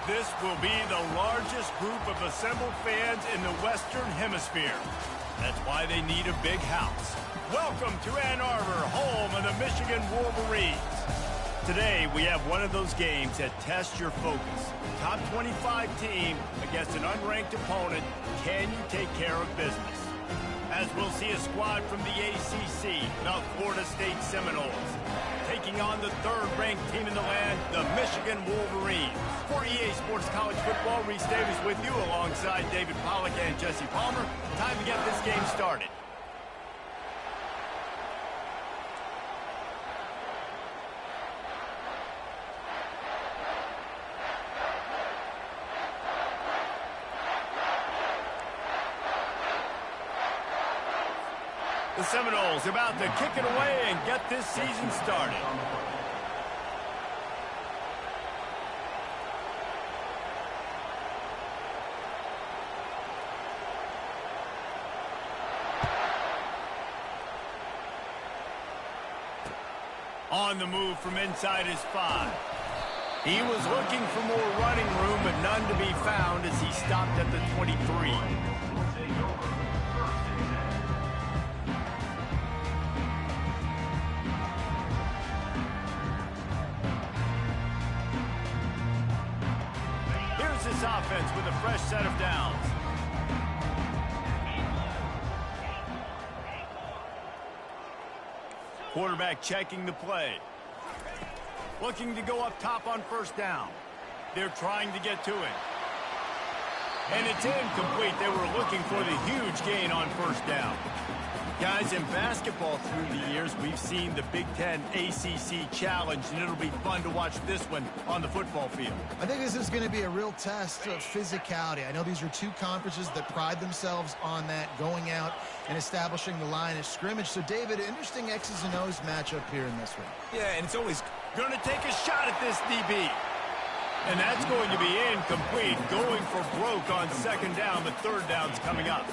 This will be the largest group of assembled fans in the Western Hemisphere. That's why they need a big house. Welcome to Ann Arbor, home of the Michigan Wolverines. Today, we have one of those games that tests your focus. Top 25 team against an unranked opponent. Can you take care of business? As we'll see a squad from the ACC, the Florida State Seminoles, taking on the third-ranked team in the land, the Michigan Wolverines. For EA Sports College Football, Reese Davis with you alongside David Pollack and Jesse Palmer. Time to get this game started. The Seminoles about to kick it away and get this season started. On the move from inside his 5. He was looking for more running room, but none to be found as he stopped at the 23. This offense with a fresh set of downs. Quarterback checking the play. Looking to go up top on first down. They're trying to get to it. And it's incomplete. They were looking for the huge gain on first down. Guys, in basketball through the years, we've seen the Big Ten ACC Challenge, and it'll be fun to watch this one on the football field. I think this is going to be a real test of physicality. I know these are two conferences that pride themselves on that, going out and establishing the line of scrimmage. So, David, interesting X's and O's matchup here in this one. Yeah, and it's always going to take a shot at this DB. And that's going to be incomplete, going for broke on second down. The third down's coming up.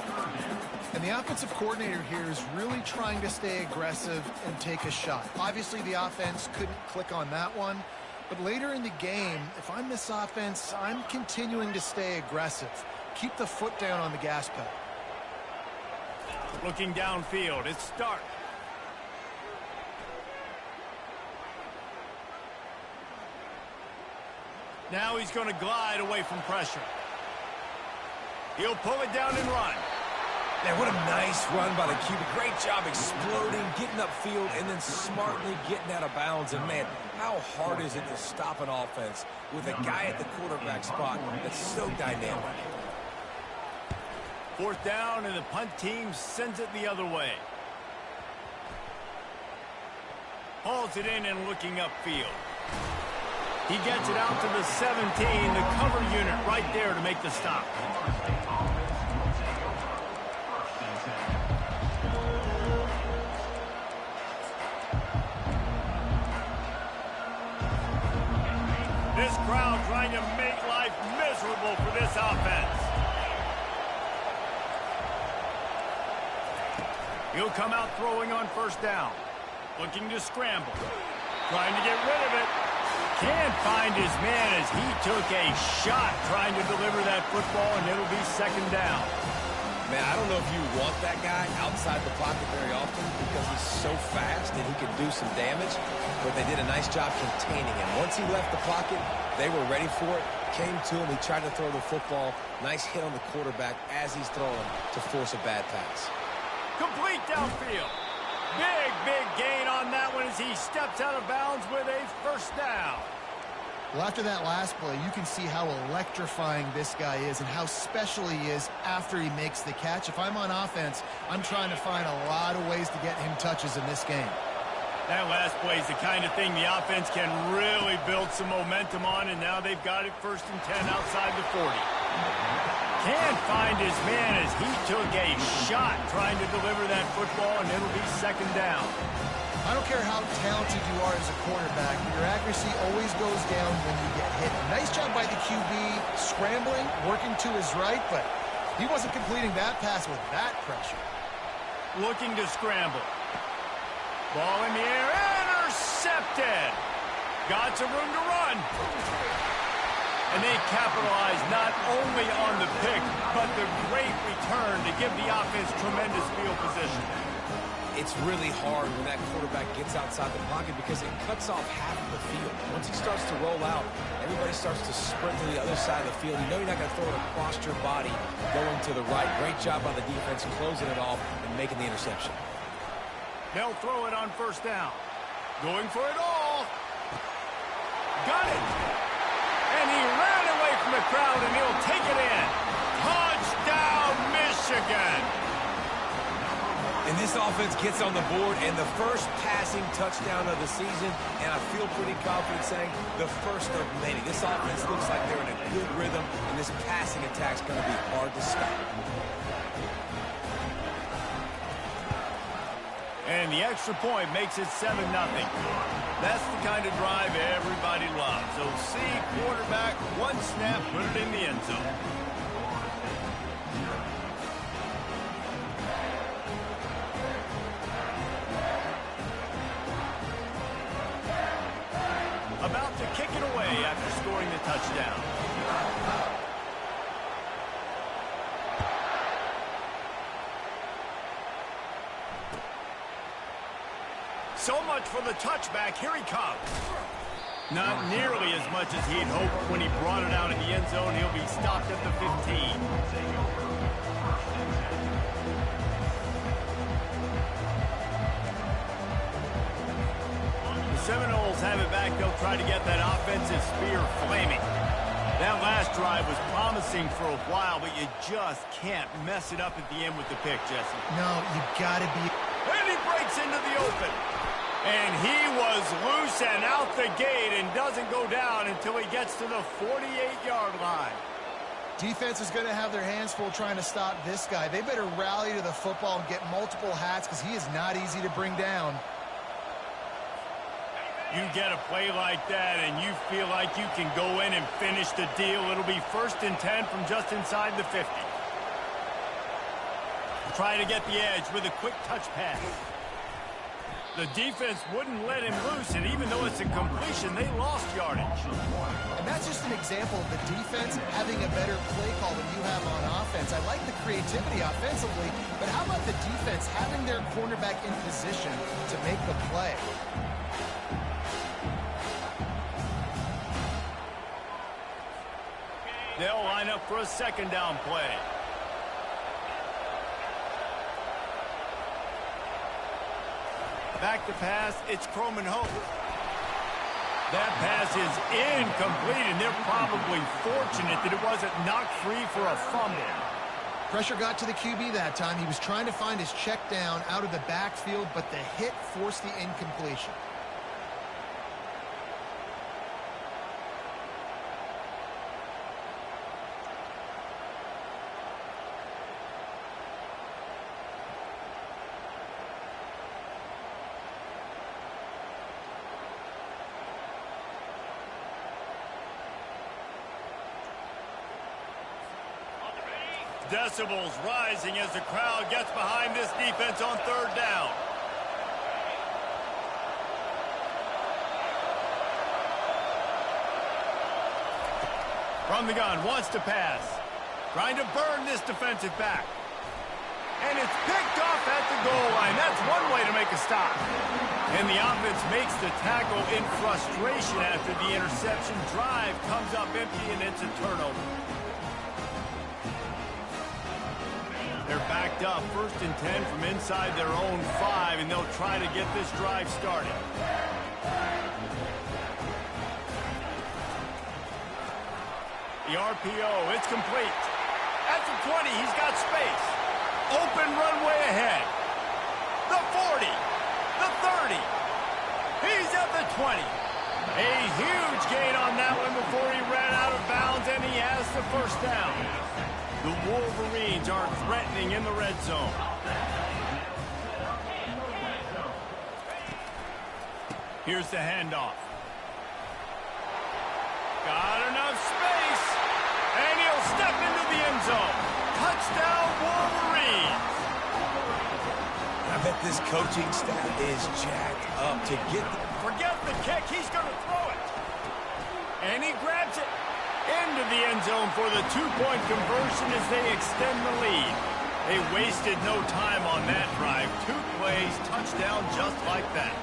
And the offensive coordinator here is really trying to stay aggressive and take a shot. Obviously, the offense couldn't click on that one. But later in the game, if I'm this offense, I'm continuing to stay aggressive. Keep the foot down on the gas pedal. Looking downfield, it's Stark. Now he's going to glide away from pressure. He'll pull it down and run. Man, what a nice run by the QB. Great job exploding, getting upfield, and then smartly getting out of bounds. And, man, how hard is it to stop an offense with a guy at the quarterback spot that's so dynamic? Fourth down, and the punt team sends it the other way. Hauls it in and looking upfield. He gets it out to the 17, the cover unit right there to make the stop. This crowd trying to make life miserable for this offense. He'll come out throwing on first down. Looking to scramble. Trying to get rid of it. Can't find his man as he took a shot trying to deliver that football, and it'll be second down. Man, I don't know if you want that guy outside the pocket very often because he's so fast and he can do some damage, but they did a nice job containing him. Once he left the pocket, they were ready for it, came to him, he tried to throw the football. Nice hit on the quarterback as he's throwing to force a bad pass. Complete downfield. Big gain on that one as he steps out of bounds with a first down. Well, after that last play, you can see how electrifying this guy is and how special he is after he makes the catch. If I'm on offense, I'm trying to find a lot of ways to get him touches in this game. That last play is the kind of thing the offense can really build some momentum on, and now they've got it first and 10 outside the 40. Can't find his man as he took a shot trying to deliver that football, and it'll be second down. I don't care how talented you are as a quarterback, your accuracy always goes down when you get hit. Nice job by the QB, scrambling, working to his right, but he wasn't completing that pass with that pressure. Looking to scramble. Ball in the air, intercepted. Got some room to run. And they capitalize not only on the pick, but the great return to give the offense tremendous field position. It's really hard when that quarterback gets outside the pocket because it cuts off half of the field. Once he starts to roll out, everybody starts to sprint to the other side of the field. You know you're not going to throw it across your body going to the right. Great job by the defense closing it off and making the interception. They'll throw it on first down. Going for it all. Got it. And he ran away from the crowd, and he'll take it in. Touchdown, Michigan. And this offense gets on the board, and the first passing touchdown of the season, and I feel pretty confident saying the first of many. This offense looks like they're in a good rhythm, and this passing attack's going to be hard to stop. And the extra point makes it 7-0. That's the kind of drive everybody loves. So see quarterback, one snap, put it in the end zone. About to kick it away after scoring the touchdown. So much for the touchback. Here he comes. Not nearly as much as he'd hoped when he brought it out in the end zone. He'll be stopped at the 15. The Seminoles have it back. They'll try to get that offensive spear flaming. That last drive was promising for a while, but you just can't mess it up at the end with the pick, Jesse. No, you gotta be... And he breaks into the open. And he was loose and out the gate and doesn't go down until he gets to the 48-yard line. Defense is going to have their hands full trying to stop this guy. They better rally to the football and get multiple hats because he is not easy to bring down. You get a play like that and you feel like you can go in and finish the deal. It'll be 1st and 10 from just inside the 50. Try to get the edge with a quick touch pass. The defense wouldn't let him loose, and even though it's a completion, they lost yardage. And that's just an example of the defense having a better play call than you have on offense. I like the creativity offensively, but how about the defense having their cornerback in position to make the play? They'll line up for a 2nd down play. Back to pass, it's Croman Hope. That pass is incomplete, and they're probably fortunate that it wasn't knocked free for a fumble. Pressure got to the QB that time. He was trying to find his check down out of the backfield, but the hit forced the incompletion. Decibels rising as the crowd gets behind this defense on 3rd down. From the gun, wants to pass. Trying to burn this defensive back. And it's picked off at the goal line. That's one way to make a stop. And the offense makes the tackle in frustration after the interception. Drive comes up empty, and it's a turnover. They're backed up, 1st and 10 from inside their own 5, and they'll try to get this drive started. The RPO, it's complete. At the 20, he's got space. Open runway ahead. The 40, the 30. He's at the 20. A huge gain on that one before he ran out of bounds, and he has the 1st down. The Wolverines are threatening in the red zone. Here's the handoff. Got enough space, and he'll step into the end zone. Touchdown, Wolverines. I bet this coaching staff is jacked up to get Forget the kick, he's going to throw it. And he grabs it. Into the end zone for the two-point conversion as they extend the lead. They wasted no time on that drive. 2 plays, touchdown just like that.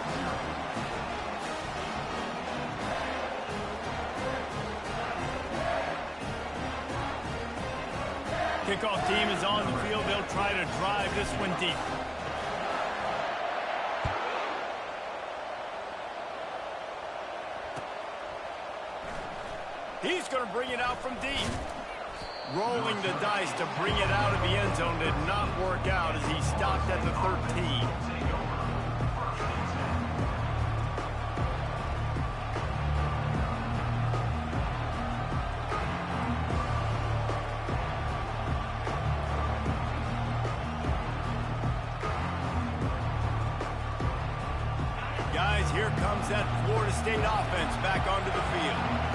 Kickoff team is on the field. They'll try to drive this one deep. He's going to bring it out from deep. Rolling the dice to bring it out of the end zone did not work out as he stopped at the 13. Guys, here comes that Florida State offense back onto the field.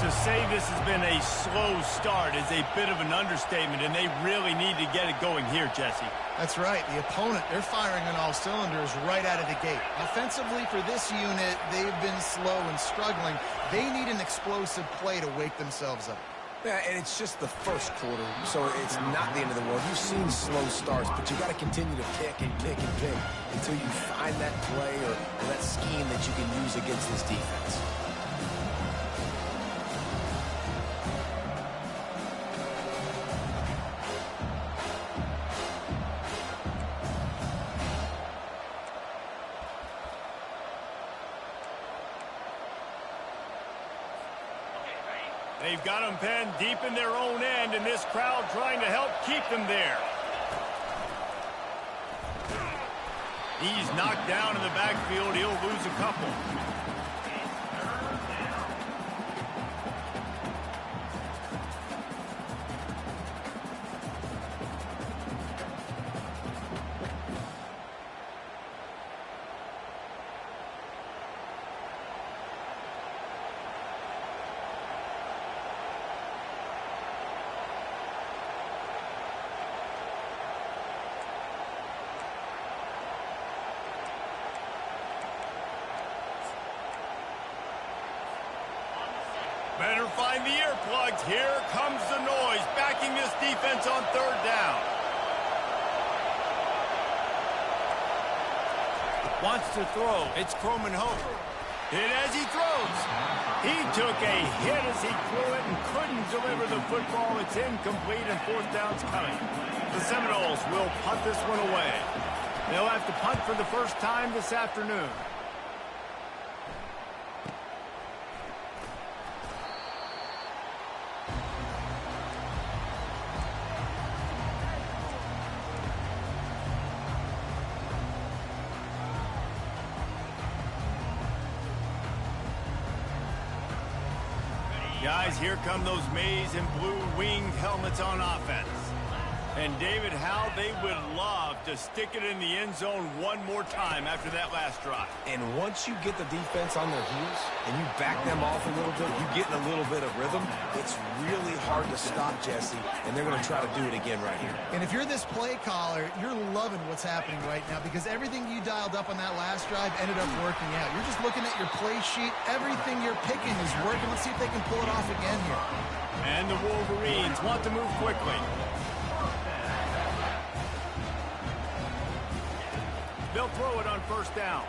To say this has been a slow start is a bit of an understatement, and they really need to get it going here, Jesse. That's right. The opponent, they're firing on all cylinders right out of the gate. Offensively, for this unit, they've been slow and struggling. They need an explosive play to wake themselves up. Yeah, and it's just the first quarter, so it's not the end of the world. You've seen slow starts, but you got to continue to pick and pick and pick until you find that play or that scheme that you can use against this defense. They've got them penned deep in their own end, and this crowd trying to help keep them there. He's knocked down in the backfield. He'll lose a couple. Better find the earplugs. Here comes the noise, backing this defense on third down. Wants to throw. It's Croman Hope. Hit as he throws. He took a hit as he threw it and couldn't deliver the football. It's incomplete and fourth down's coming. The Seminoles will punt this one away. They'll have to punt for the first time this afternoon. Guys, here come those maize and blue winged helmets on offense. And David, how they would love to stick it in the end zone one more time after that last drive. And once you get the defense on their heels and you back them off a little bit, you get in a little bit of rhythm, it's really hard to stop, Jesse, and they're going to try to do it again right here. And if you're this play caller, you're loving what's happening right now because everything you dialed up on that last drive ended up working out. You're just looking at your play sheet. Everything you're picking is working. Let's see if they can pull it off again here. And the Wolverines want to move quickly. They'll throw it on first down.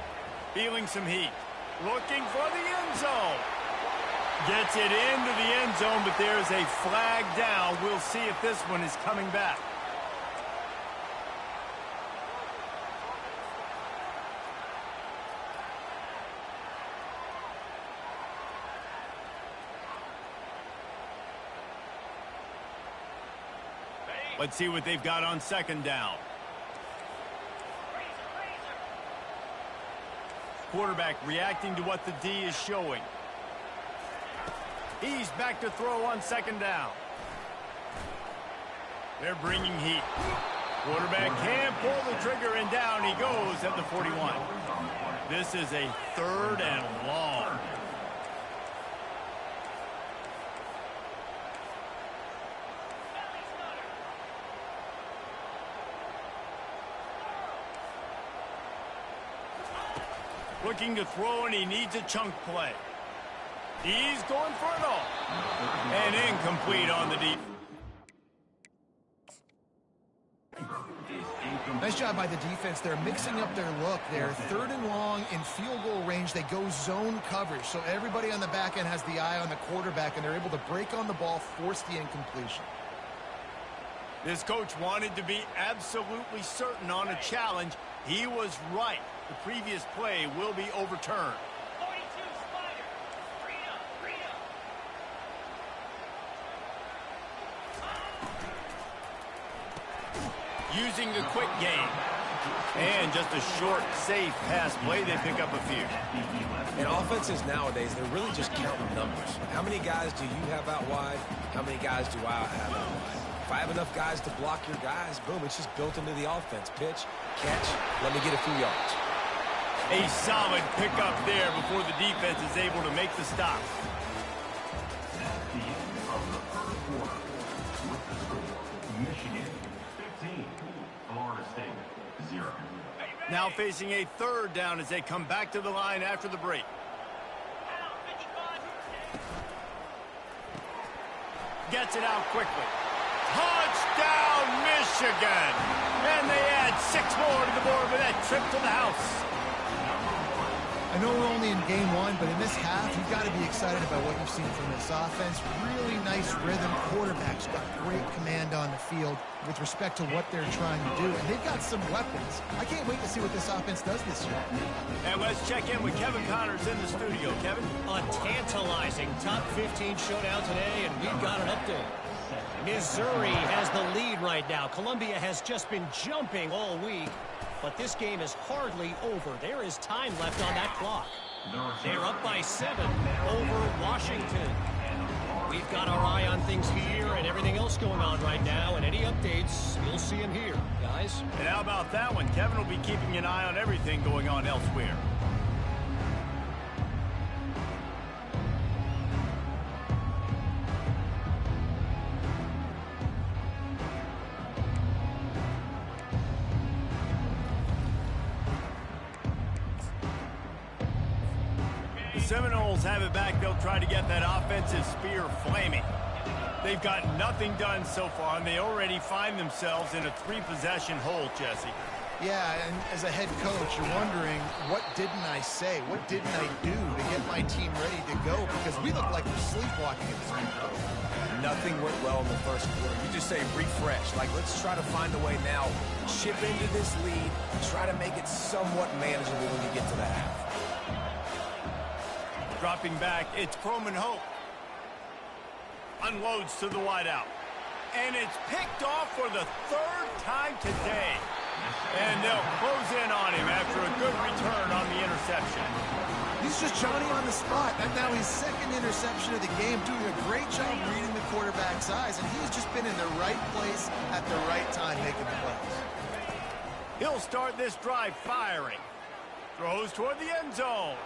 Feeling some heat. Looking for the end zone. Gets it into the end zone, but there's a flag down. We'll see if this one is coming back. Let's see what they've got on second down. Quarterback reacting to what the D is showing. He's back to throw on second down. They're bringing heat. Quarterback can pull the trigger, and down he goes at the 41. This is a third and long. Looking to throw, and he needs a chunk play. He's going for it all. And incomplete on the deep. Nice job by the defense. They're mixing up their look. They're 3rd and long in field goal range. They go zone coverage. So everybody on the back end has the eye on the quarterback, and they're able to break on the ball, force the incompletion. This coach wanted to be absolutely certain on a challenge. He was right. The previous play will be overturned. Using the quick game. And just a short, safe pass play, they pick up a few. And offenses nowadays, they're really just counting numbers. How many guys do you have out wide? How many guys do I have out wide? If I have enough guys to block your guys, boom, it's just built into the offense. Pitch, catch, let me get a few yards. A solid pickup there before the defense is able to make the stop. Now facing a 3rd down as they come back to the line after the break. Gets it out quickly. Touchdown, Michigan! And they add 6 more to the board with that trip to the house. I know we're only in game 1, but in this half, you've got to be excited about what you've seen from this offense. Really nice rhythm. Quarterback's got great command on the field with respect to what they're trying to do. And they've got some weapons. I can't wait to see what this offense does this year. And let's check in with Kevin Connors in the studio. Kevin? A tantalizing top 15 showdown today, and we've got an update. Missouri has the lead right now. Columbia has just been jumping all week. But this game is hardly over. There is time left on that clock. They're up by 7 over Washington. We've got our eye on things here and everything else going on right now. And any updates, you'll see them here, guys. And how about that one? Kevin will be keeping an eye on everything going on elsewhere. Seminoles have it back. They'll try to get that offensive spear flaming. They've got nothing done so far, and they already find themselves in a 3-possession hole, Jesse. Yeah, and as a head coach, you're wondering, what didn't I say? What didn't I do to get my team ready to go? Because we look like we're sleepwalking at this point. Nothing went well in the first quarter. You just say refresh. Like, let's try to find a way now. Chip into this lead. Try to make it somewhat manageable when you get to the half. Dropping back, it's Croman Hope. Unloads to the wideout. And it's picked off for the 3rd time today. And they'll close in on him after a good return on the interception. He's just Johnny on the spot. And now his 2nd interception of the game, doing a great job reading the quarterback's eyes. And he's just been in the right place at the right time making the plays. He'll start this drive firing. Throws toward the end zone.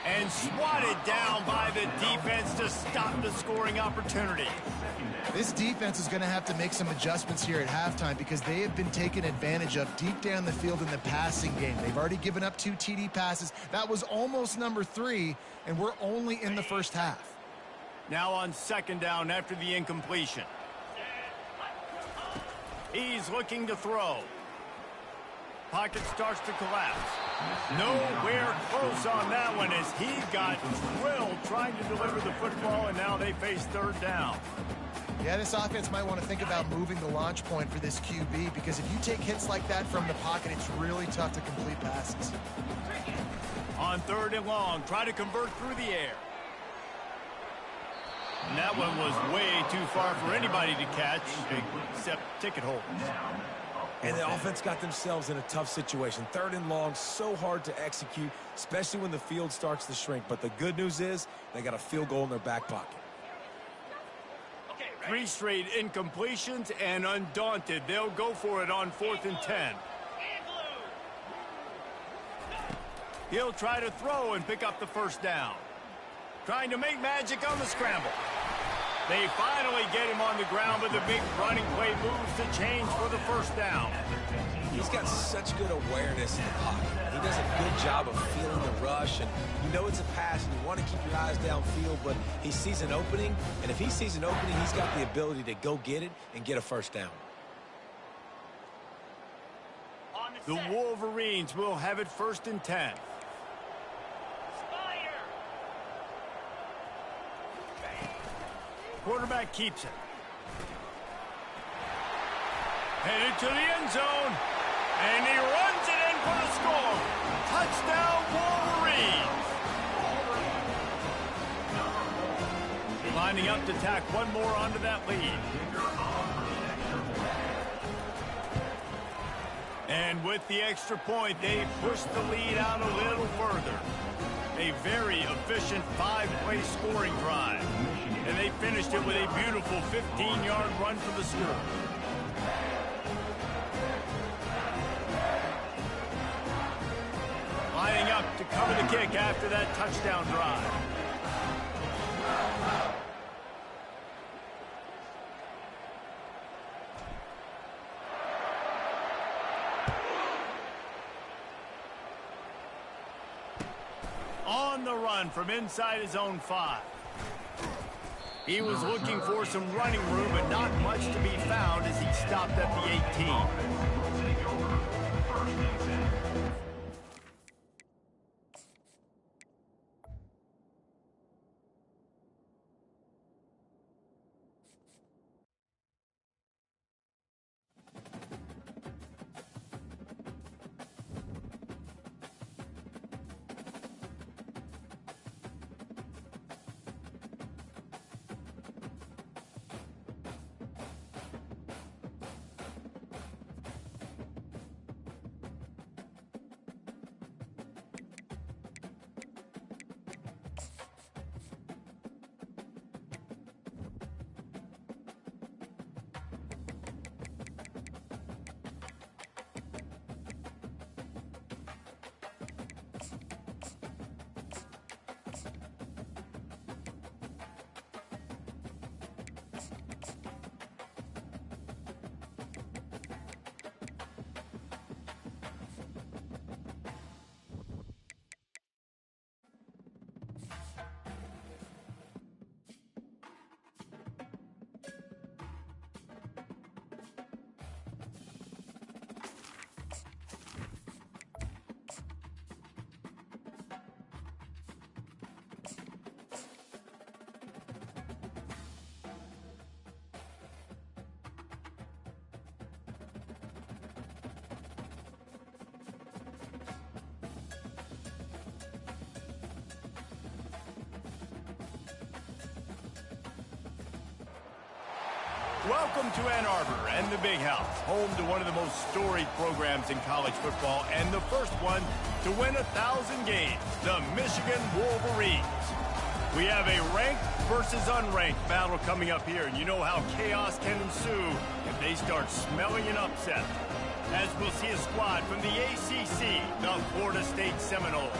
And swatted down by the defense to stop the scoring opportunity. This defense is going to have to make some adjustments here at halftime because they have been taken advantage of deep down the field in the passing game. They've already given up 2 TD passes. That was almost number 3, and we're only in the first half. Now on 2nd down after the incompletion. He's looking to throw. Pocket starts to collapse. Nowhere close on that one as he got drilled trying to deliver the football, and now they face 3rd down. Yeah, this offense might want to think about moving the launch point for this QB because if you take hits like that from the pocket, it's really tough to complete passes. On 3rd and long, try to convert through the air. And that one was way too far for anybody to catch except ticket holders. And the offense got themselves in a tough situation. 3rd and long, so hard to execute, especially when the field starts to shrink. But the good news is they got a field goal in their back pocket. 3 straight incompletions, and undaunted, they'll go for it on 4th and 10. He'll try to throw and pick up the 1st down. Trying to make magic on the scramble. They finally get him on the ground, but the big running play moves to change for the 1st down. He's got such good awareness in the pocket. He does a good job of feeling the rush, and you know it's a pass, and you want to keep your eyes downfield, but he sees an opening, and if he sees an opening, he's got the ability to go get it and get a first down. The Wolverines will have it 1st and 10. Quarterback keeps it. Headed to the end zone. And he runs it in for the score. Touchdown, Wolverines. Lining up to tack one more onto that lead. And with the extra point, they push the lead out a little further. A very efficient 5-play scoring drive. And they finished it with a beautiful 15-yard run for the score. Lining up to cover the kick after that touchdown drive. On the run from inside his own 5. He was looking for some running room, but not much to be found as he stopped at the 18. Welcome to Ann Arbor and the Big House, home to one of the most storied programs in college football and the first one to win 1,000 games, the Michigan Wolverines. We have a ranked versus unranked battle coming up here, and you know how chaos can ensue if they start smelling an upset. As we'll see a squad from the ACC, the Florida State Seminoles,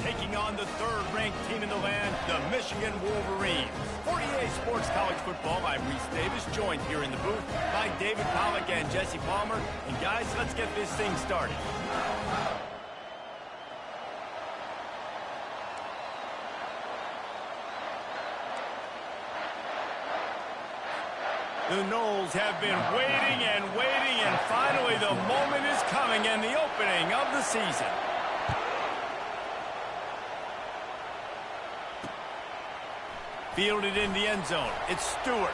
taking on the 3rd-ranked team in the land, the Michigan Wolverines. For EA Sports College Football, I'm Reese Davis, joined here in the booth by David Pollack and Jesse Palmer. And guys, let's get this thing started. The Noles have been waiting and waiting, and finally the moment is coming and the opening of the season. Fielded in the end zone. It's Stewart.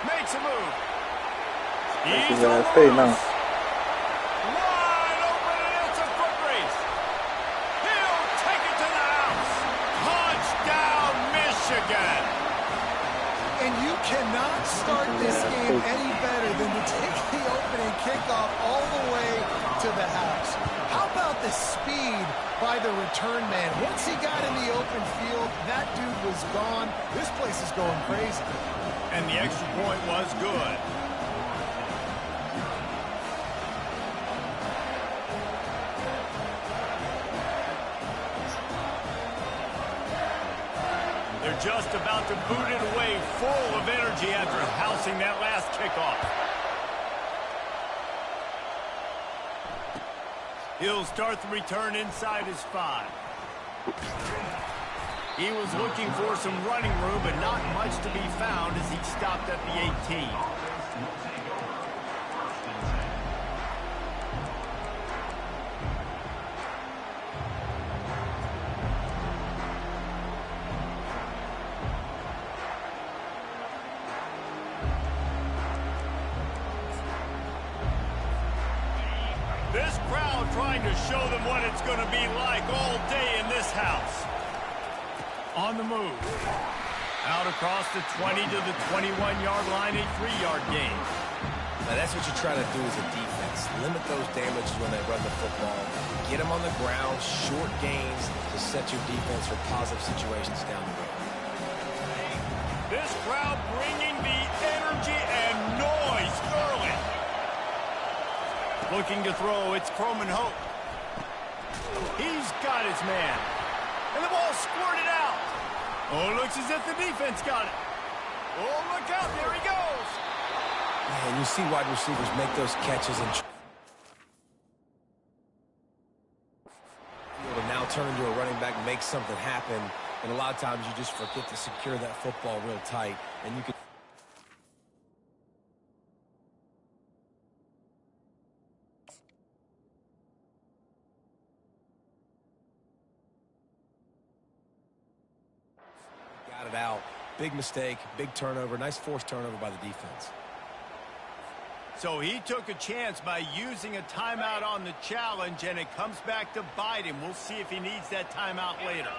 Makes a move. He's almost. Wide open, and it's a foot race. He'll take it to the house. Touchdown, Michigan. And you cannot start this game any better than to take the opening kickoff all the way to the house. How about the speed by the return man? Once he got in the open field, that dude was gone. This place is going crazy. And the extra point was good. They're just about to boot it away, full of energy after housing that last kickoff. He'll start the return inside his 5. He was looking for some running room, but not much to be found as he stopped at the 18. This crowd trying to show them what it's going to be like all day in this house. On the move. Out across the 20 to the 21-yard line, a 3-yard gain. Now that's what you try to do as a defense. Limit those damages when they run the football. Get them on the ground, short gains to set your defense for positive situations down the road. This crowd bringing the energy and noise early. Looking to throw, it's Croman Hope. He's got his man. And the ball squirted out. Oh, looks as if the defense got it. Oh, look out, there he goes. And you see wide receivers make those catches and now turn into a running back, make something happen. And a lot of times you just forget to secure that football real tight. And you can... Got it out. Big mistake, big turnover, nice forced turnover by the defense. So he took a chance by using a timeout on the challenge, and it comes back to bite him. We'll see if he needs that timeout later.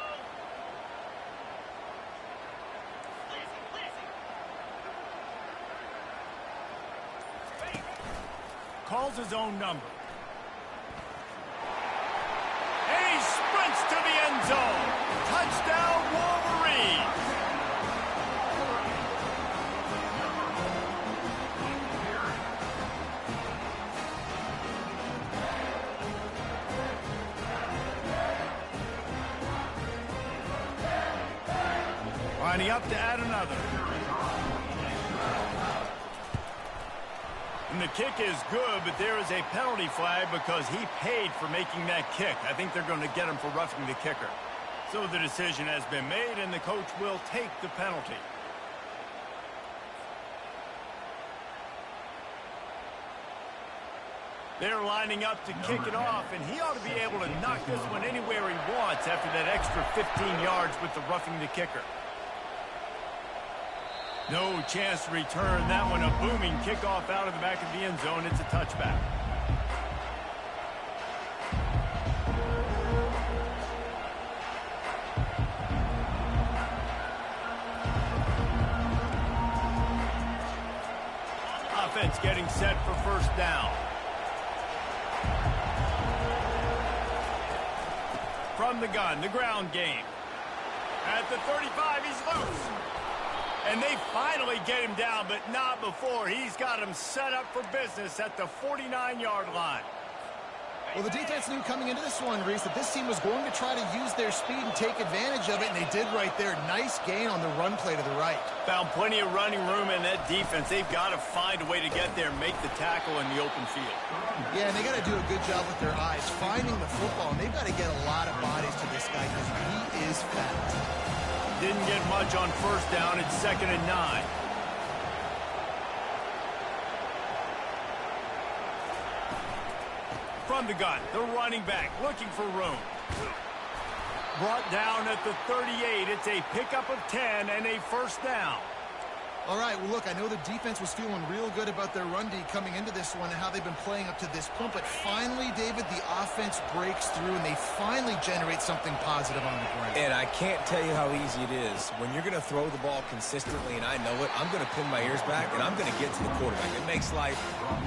Calls his own number. And he sprints to the end zone. Touchdown, Wolverines. Lining up to add another. And the kick is good, but there is a penalty flag because he paid for making that kick. I think they're going to get him for roughing the kicker. So the decision has been made, and the coach will take the penalty. They're lining up to kick it off, and he ought to be able to knock this one anywhere he wants after that extra 15 yards with the roughing the kicker. No chance to return that one. A booming kickoff out of the back of the end zone. It's a touchback. Offense getting set for first down. From the gun, the ground game. At the 35, he's loose. And they finally get him down, but not before. He's got him set up for business at the 49-yard line. Well, the defense knew coming into this one, Reese, that this team was going to try to use their speed and take advantage of it, and they did right there. Nice gain on the run play to the right. Found plenty of running room in that defense. They've got to find a way to get there and make the tackle in the open field. Yeah, and they got to do a good job with their eyes, finding the football, and they've got to get a lot of bodies to this guy because he is fast. Didn't get much on first down. It's 2nd and 9. From the gun, the running back looking for room. Brought down at the 38. It's a pickup of 10 and a first down. All right, well, look, I know the defense was feeling real good about their run D coming into this one and how they've been playing up to this point, but finally, David, the offense breaks through and they finally generate something positive on the ground. And I can't tell you how easy it is. When you're going to throw the ball consistently, and I know it, I'm going to pin my ears back and I'm going to get to the quarterback. It makes life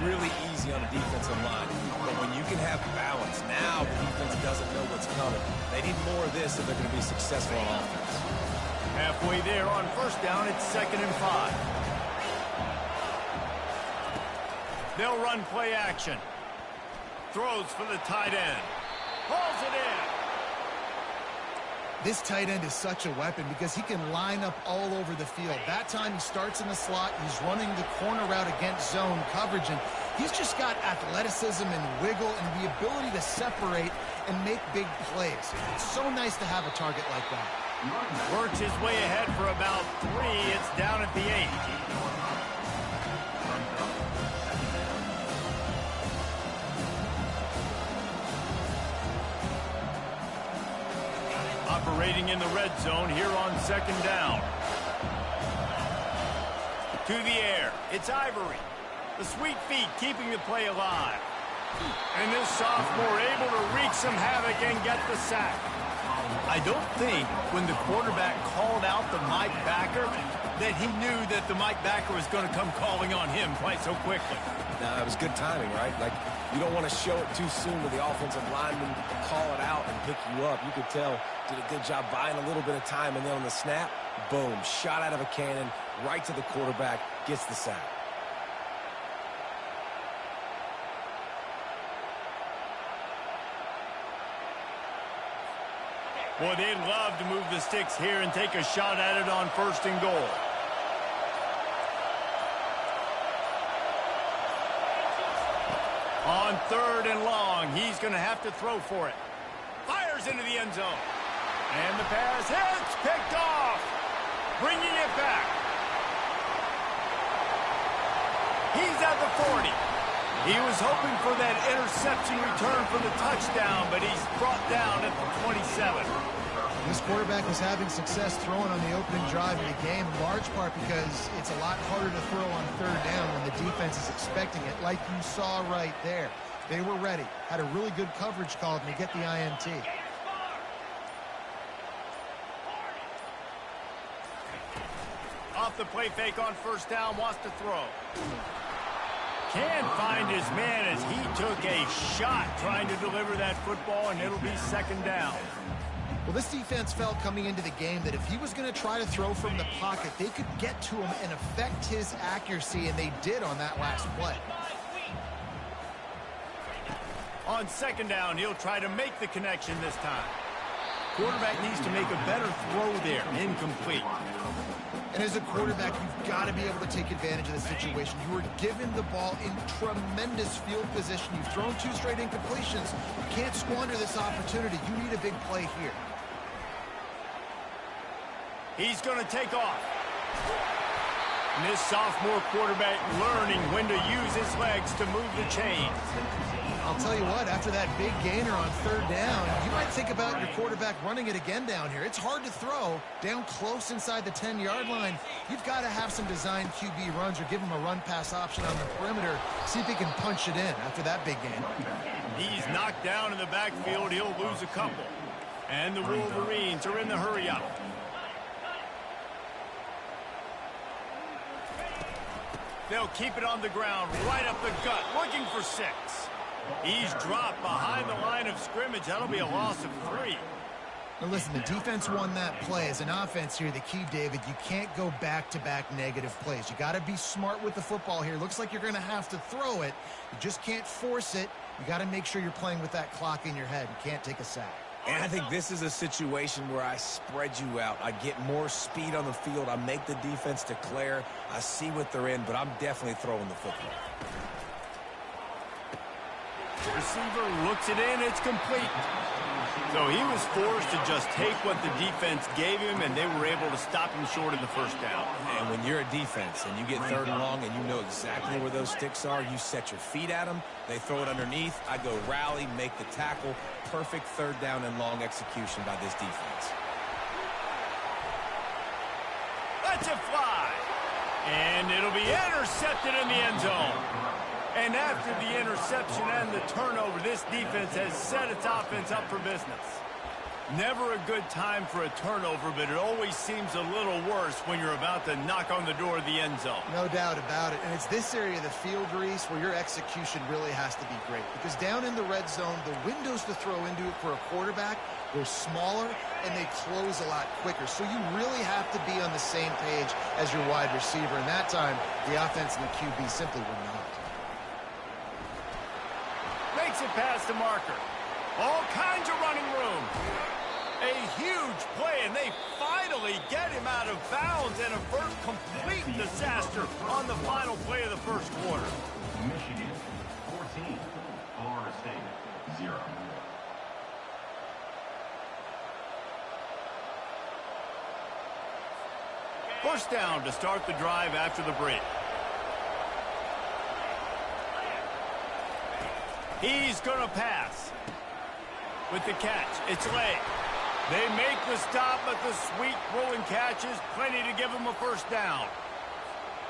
really easy on a defensive line. But when you can have balance, now the defense doesn't know what's coming. They need more of this if they're going to be successful on offense. Halfway there on first down, it's 2nd and 5. They'll run play action. Throws for the tight end. Hauls it in. This tight end is such a weapon because he can line up all over the field. That time he starts in the slot. He's running the corner route against zone coverage, and He's just got athleticism and wiggle and the ability to separate and make big plays. It's so nice to have a target like that. Works his way ahead for about 3. It's down at the 8. Operating in the red zone here on 2nd down. To the air. It's Ivory. The sweet feet keeping the play alive. And this sophomore able to wreak some havoc and get the sack. I don't think when the quarterback called out the Mike backer that he knew that the Mike backer was going to come calling on him quite so quickly. No, it was good timing, right? Like, you don't want to show it too soon to the offensive lineman, call it out and pick you up. You could tell, did a good job buying a little bit of time, and then on the snap, boom, shot out of a cannon, right to the quarterback, gets the sack. Boy, they'd love to move the sticks here and take a shot at it on 1st and goal. On 3rd and long, he's going to have to throw for it. Fires into the end zone. And the pass hits, picked off. Bringing it back. He's at the 40. He was hoping for that interception return for the touchdown, but he's brought down at the 27. This quarterback was having success throwing on the opening drive of the game, in large part because it's a lot harder to throw on 3rd down when the defense is expecting it, like you saw right there. They were ready, had a really good coverage call to get the INT. Off the play fake on 1st down, wants to throw. Can't find his man as he took a shot trying to deliver that football, and it'll be 2nd down. Well, this defense felt coming into the game that if he was going to try to throw from the pocket, they could get to him and affect his accuracy, and they did on that last play. On 2nd down, he'll try to make the connection this time. Quarterback needs to make a better throw there. Incomplete. And as a quarterback, you've got to be able to take advantage of the situation. You were given the ball in tremendous field position. You've thrown 2 straight incompletions. You can't squander this opportunity. You need a big play here. He's going to take off. And this sophomore quarterback learning when to use his legs to move the chains. I'll tell you what, after that big gainer on 3rd down, you might think about your quarterback running it again down here. It's hard to throw down close inside the 10-yard line. You've got to have some designed QB runs or give him a run-pass option on the perimeter. See if he can punch it in after that big gain. He's knocked down in the backfield. He'll lose a couple. And the Wolverines are in the hurry-up. They'll keep it on the ground, right up the gut, looking for 6. He's dropped behind the line of scrimmage. That'll be a loss of 3. Now listen, the defense won that play. As an offense here, the key, David, you can't go back-to-back negative plays. You got to be smart with the football here. Looks like you're going to have to throw it. You just can't force it. You got to make sure you're playing with that clock in your head. You can't take a sack. And I think this is a situation where I spread you out. I get more speed on the field. I make the defense declare. I see what they're in, but I'm definitely throwing the football. Receiver looks it in. It's complete. So he was forced to just take what the defense gave him, and they were able to stop him short of the 1st down. And when you're a defense and you get 3rd and long and you know exactly where those sticks are, you set your feet at them, they throw it underneath, I go rally, make the tackle. Perfect 3rd down and long execution by this defense. Let's it fly. And it'll be intercepted in the end zone. And after the interception and the turnover, this defense has set its offense up for business. Never a good time for a turnover, but it always seems a little worse when you're about to knock on the door of the end zone. No doubt about it. And it's this area of the field, Reese, where your execution really has to be great. Because down in the red zone, the windows to throw into it for a quarterback were smaller, and they close a lot quicker. So you really have to be on the same page as your wide receiver. And that time, the offense and the QB simply were not. Makes it past the marker. All kinds of running room. A huge play, and they finally get him out of bounds, and a first complete disaster on the final play of the 1st quarter. Michigan 14, Florida State 0. First down to start the drive after the break. He's going to pass. With the catch, it's late. They make the stop, but the sweet rolling catch is plenty to give them a first down.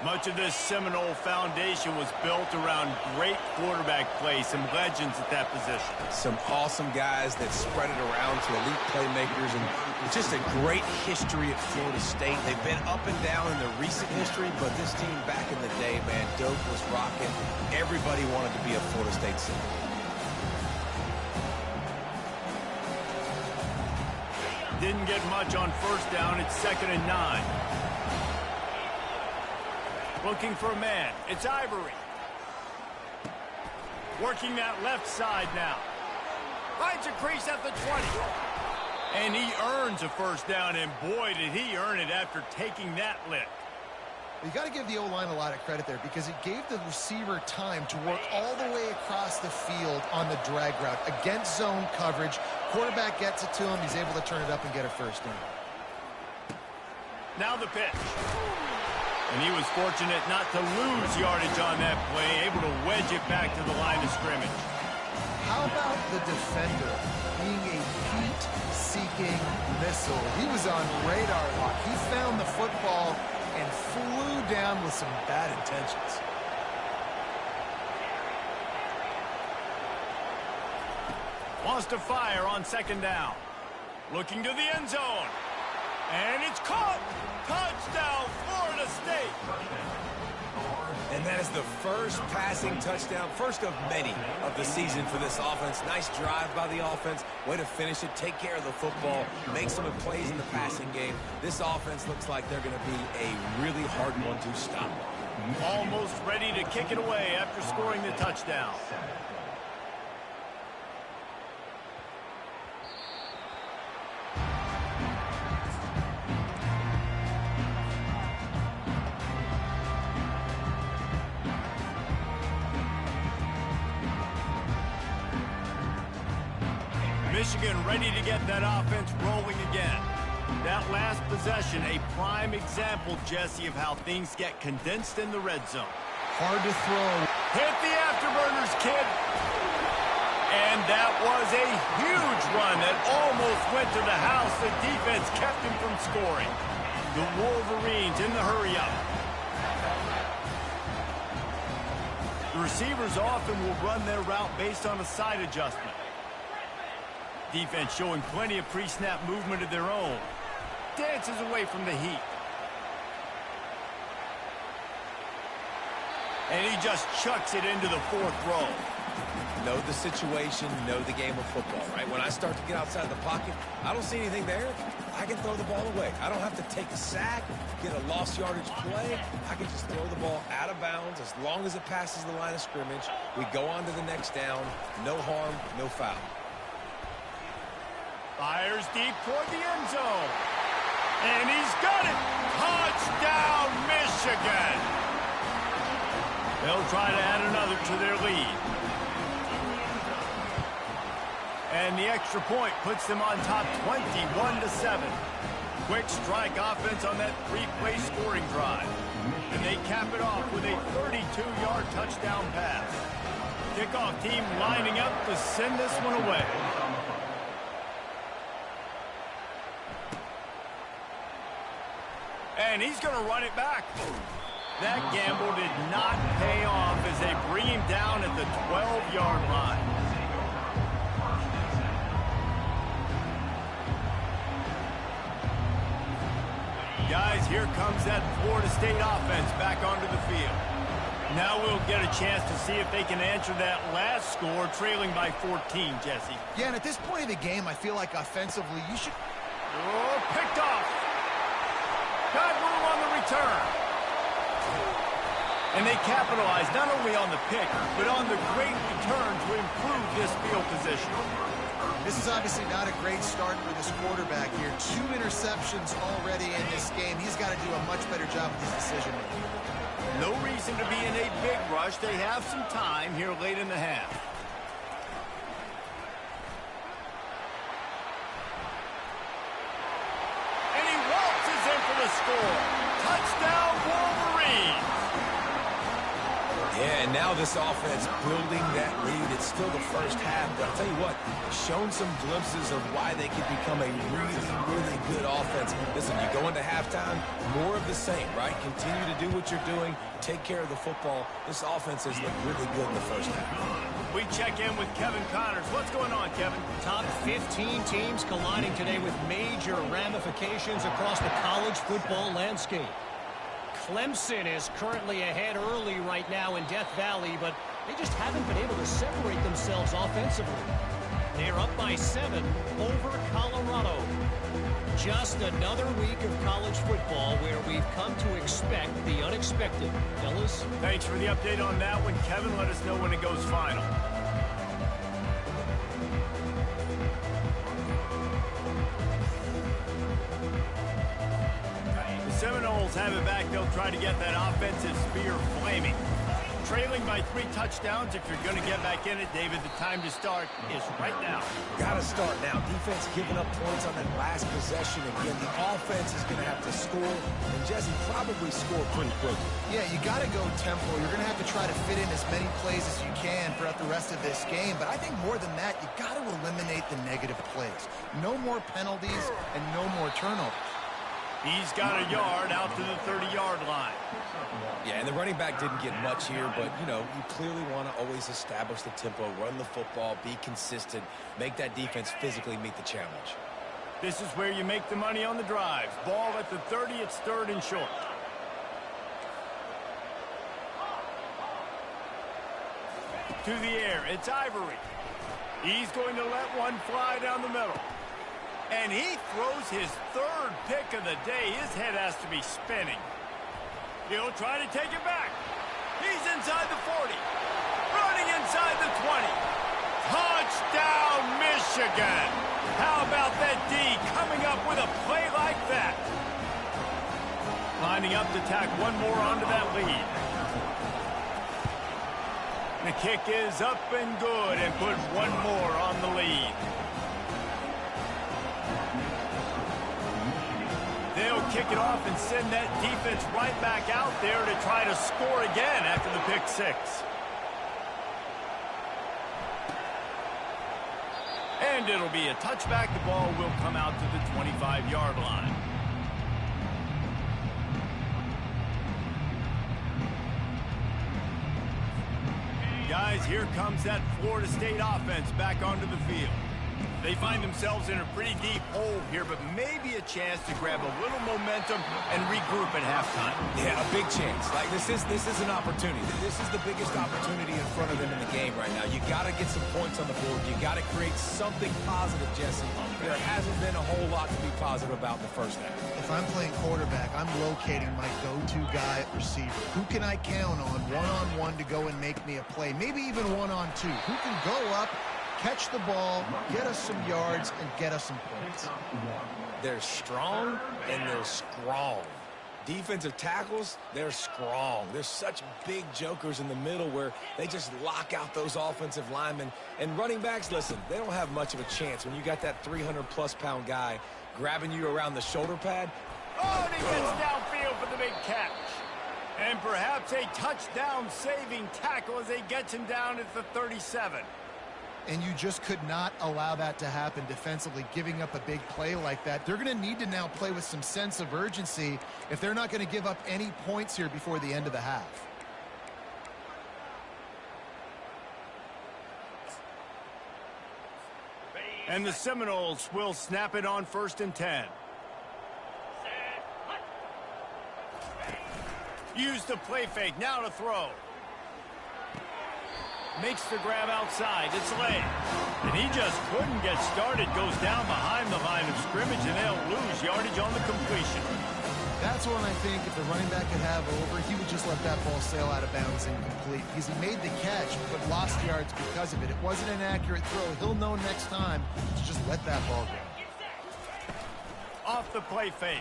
Much of this Seminole foundation was built around great quarterback play, some legends at that position. Some awesome guys that spread it around to elite playmakers, and it's just a great history at Florida State. They've been up and down in the recent history, but this team back in the day, man, Doak was rocking. Everybody wanted to be a Florida State Seminole. Didn't get much on first down. It's 2nd and 9. Looking for a man. It's Ivory. Working that left side now. Finds a crease at the 20. And he earns a first down, and boy, did he earn it after taking that lick. You got to give the O-line a lot of credit there because it gave the receiver time to work all the way across the field on the drag route against zone coverage. Quarterback gets it to him. He's able to turn it up and get a first down. Now the pitch. And he was fortunate not to lose yardage on that play, able to wedge it back to the line of scrimmage. How about the defender being a heat-seeking missile? He was on radar lock. He found the football and flew down with some bad intentions. Wants to fire on 2nd down. Looking to the end zone. And it's caught. Touchdown, Florida State. And that is the first passing touchdown, first of many of the season for this offense. Nice drive by the offense. Way to finish it, take care of the football, make some plays in the passing game. This offense looks like they're going to be a really hard one to stop. Almost ready to kick it away after scoring the touchdown. Michigan ready to get that offense rolling again. That last possession, a prime example, Jesse, of how things get condensed in the red zone. Hard to throw. Hit the afterburners, kid. And that was a huge run that almost went to the house. The defense kept him from scoring. The Wolverines in the hurry-up. The receivers often will run their route based on a side adjustment. Defense showing plenty of pre-snap movement of their own. Dances away from the heat. And he just chucks it into the 4th row. Know the situation, know the game of football, right? When I start to get outside the pocket, I don't see anything there. I can throw the ball away. I don't have to take a sack, get a lost yardage play. I can just throw the ball out of bounds as long as it passes the line of scrimmage. We go on to the next down. No harm, no foul. Fires deep toward the end zone. And he's got it. Touchdown, Michigan. They'll try to add another to their lead. And the extra point puts them on top 21-7. Quick strike offense on that 3-play scoring drive. And they cap it off with a 32-yard touchdown pass. Kickoff team lining up to send this one away. And he's going to run it back. That gamble did not pay off as they bring him down at the 12-yard line. Guys, here comes that Florida State offense back onto the field. Now we'll get a chance to see if they can answer that last score, trailing by 14, Jesse. Yeah, and at this point of the game, I feel like offensively, you should... Oh, picked off. Got room on the return. And they capitalize not only on the pick, but on the great return to improve this field position. This is obviously not a great start for this quarterback here. 2 interceptions already in this game. He's got to do a much better job with his decision-making. No reason to be in a big rush. They have some time here late in the half. And he waltzes in for the score. Touchdown, Wolverines. Yeah, and now this offense building that lead. It's still the first half, but I'll tell you what, shown some glimpses of why they could become a really, really good offense. Listen, you go into halftime, more of the same, right? Continue to do what you're doing, take care of the football. This offense has looked really good in the first half. We check in with Kevin Connors. What's going on, Kevin? Top 15 teams colliding today with major ramifications across the college football landscape. Clemson is currently ahead early right now in Death Valley, but they just haven't been able to separate themselves offensively. They're up by 7 over Colorado. Just another week of college football where we've come to expect the unexpected. Fellas? Thanks for the update on that one, Kevin. Let us know when it goes final. Seminoles have it back. They'll try to get that offensive spear flaming. Trailing by 3 touchdowns. If you're going to get back in it, David, the time to start is right now. Got to start now. Defense giving up points on that last possession. Again, the offense is going to have to score, and Jesse probably score pretty quickly. Yeah, you got to go tempo. You're going to have to try to fit in as many plays as you can throughout the rest of this game. But I think more than that, you got to eliminate the negative plays. No more penalties and no more turnovers. He's got a yard out to the 30-yard line. Yeah, and the running back didn't get much here, but, you know, you clearly want to always establish the tempo, run the football, be consistent, make that defense physically meet the challenge. This is where you make the money on the drives. Ball at the 30, it's 3rd and short. To the air, it's Ivory. He's going to let one fly down the middle. And he throws his 3rd pick of the day. His head has to be spinning. He'll try to take it back. He's inside the 40. Running inside the 20. Touchdown, Michigan. How about that D coming up with a play like that? Lining up to tack one more onto that lead. The kick is up and good and put one more on the lead. They'll kick it off and send that defense right back out there to try to score again after the pick 6. And it'll be a touchback. The ball will come out to the 25-yard line. Guys, here comes that Florida State offense back onto the field. They find themselves in a pretty deep hole here, but maybe a chance to grab a little momentum and regroup at halftime. Yeah, a big chance. Like this is an opportunity. This is the biggest opportunity in front of them in the game right now. You got to get some points on the board. You got to create something positive, Jesse. There hasn't been a whole lot to be positive about in the first half. If I'm playing quarterback, I'm locating my go-to guy at receiver. Who can I count on one-on-one to go and make me a play? Maybe even one-on-two. Who can go up, catch the ball, get us some yards, and get us some points. They're strong, and they're strong. Defensive tackles, they're strong. They're such big jokers in the middle where they just lock out those offensive linemen. And running backs, listen, they don't have much of a chance when you got that 300-plus-pound guy grabbing you around the shoulder pad. Oh, and he gets downfield for the big catch. And perhaps a touchdown-saving tackle as they get him down at the 37. And you just could not allow that to happen defensively, giving up a big play like that. They're going to need to now play with some sense of urgency if they're not going to give up any points here before the end of the half. And the Seminoles will snap it on 1st and 10. Use the play fake, now to throw. Makes the grab outside. It's late. And he just couldn't get started. Goes down behind the line of scrimmage, and they'll lose yardage on the completion. That's one I think if the running back could have over, he would just let that ball sail out of bounds incomplete. Because he made the catch, but lost yards because of it. It wasn't an accurate throw. He'll know next time to just let that ball go. Off the play fake.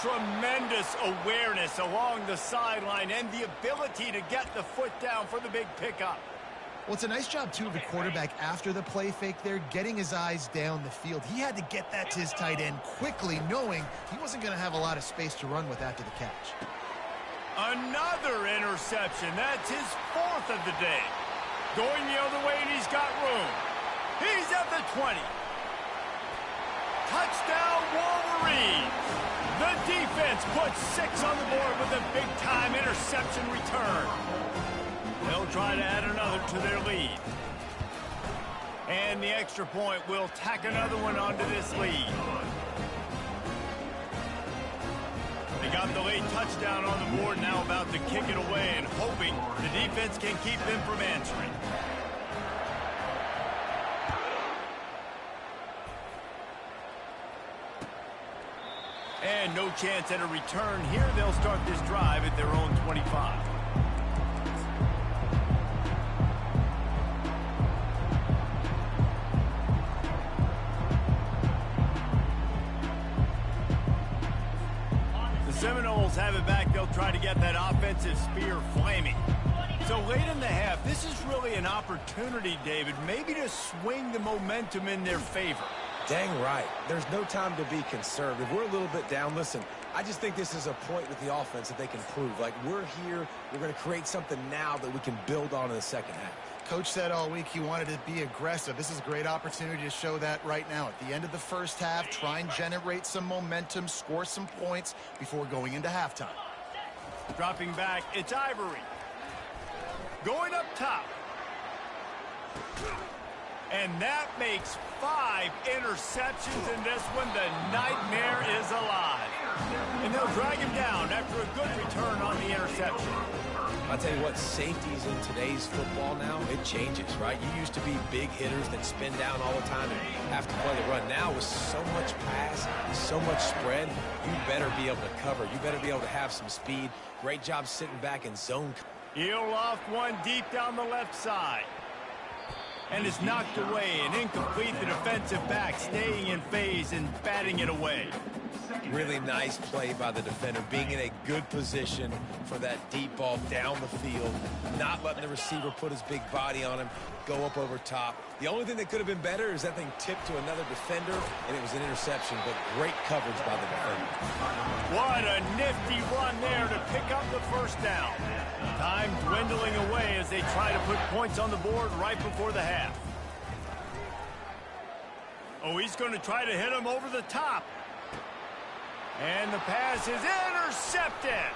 Tremendous awareness along the sideline and the ability to get the foot down for the big pickup. Well, it's a nice job, too, of the quarterback after the play fake there, getting his eyes down the field. He had to get that to his tight end quickly, knowing he wasn't going to have a lot of space to run with after the catch. Another interception. That's his 4th of the day. Going the other way, and he's got room. He's at the 20. Touchdown, Wolverines. The defense puts 6 on the board with a big-time interception return. They'll try to add another to their lead. And the extra point will tack another one onto this lead. They got the late touchdown on the board, now about to kick it away and hoping the defense can keep them from answering. And no chance at a return here. They'll start this drive at their own 25. The Seminoles have it back. They'll try to get that offensive spear flaming. So late in the half, this is really an opportunity, David, maybe to swing the momentum in their favor. Dang right. There's no time to be conservative. We're a little bit down. Listen, I just think this is a point with the offense that they can prove. Like, we're here. We're going to create something now that we can build on in the second half. Coach said all week he wanted to be aggressive. This is a great opportunity to show that right now. At the end of the first half, try and generate some momentum, score some points before going into halftime. Dropping back, it's Ivory. Going up top. And that makes 5 interceptions in this one. The nightmare is alive. And they'll drag him down after a good return on the interception. I'll tell you what, safeties in today's football now, it changes, right? You used to be big hitters that spin down all the time and have to play the run. Now with so much pass, so much spread, you better be able to cover. You better be able to have some speed. Great job sitting back in zone. He'll loft one deep down the left side. And it's knocked away and incomplete. The defensive back staying in phase and batting it away. Really nice play by the defender, being in a good position for that deep ball down the field, not letting the receiver put his big body on him, go up over top. The only thing that could have been better is that thing tipped to another defender, and it was an interception, but great coverage by the defender. What a nifty run there to pick up the first down. Time dwindling away as they try to put points on the board right before the half. Oh, he's going to try to hit him over the top. And the pass is intercepted.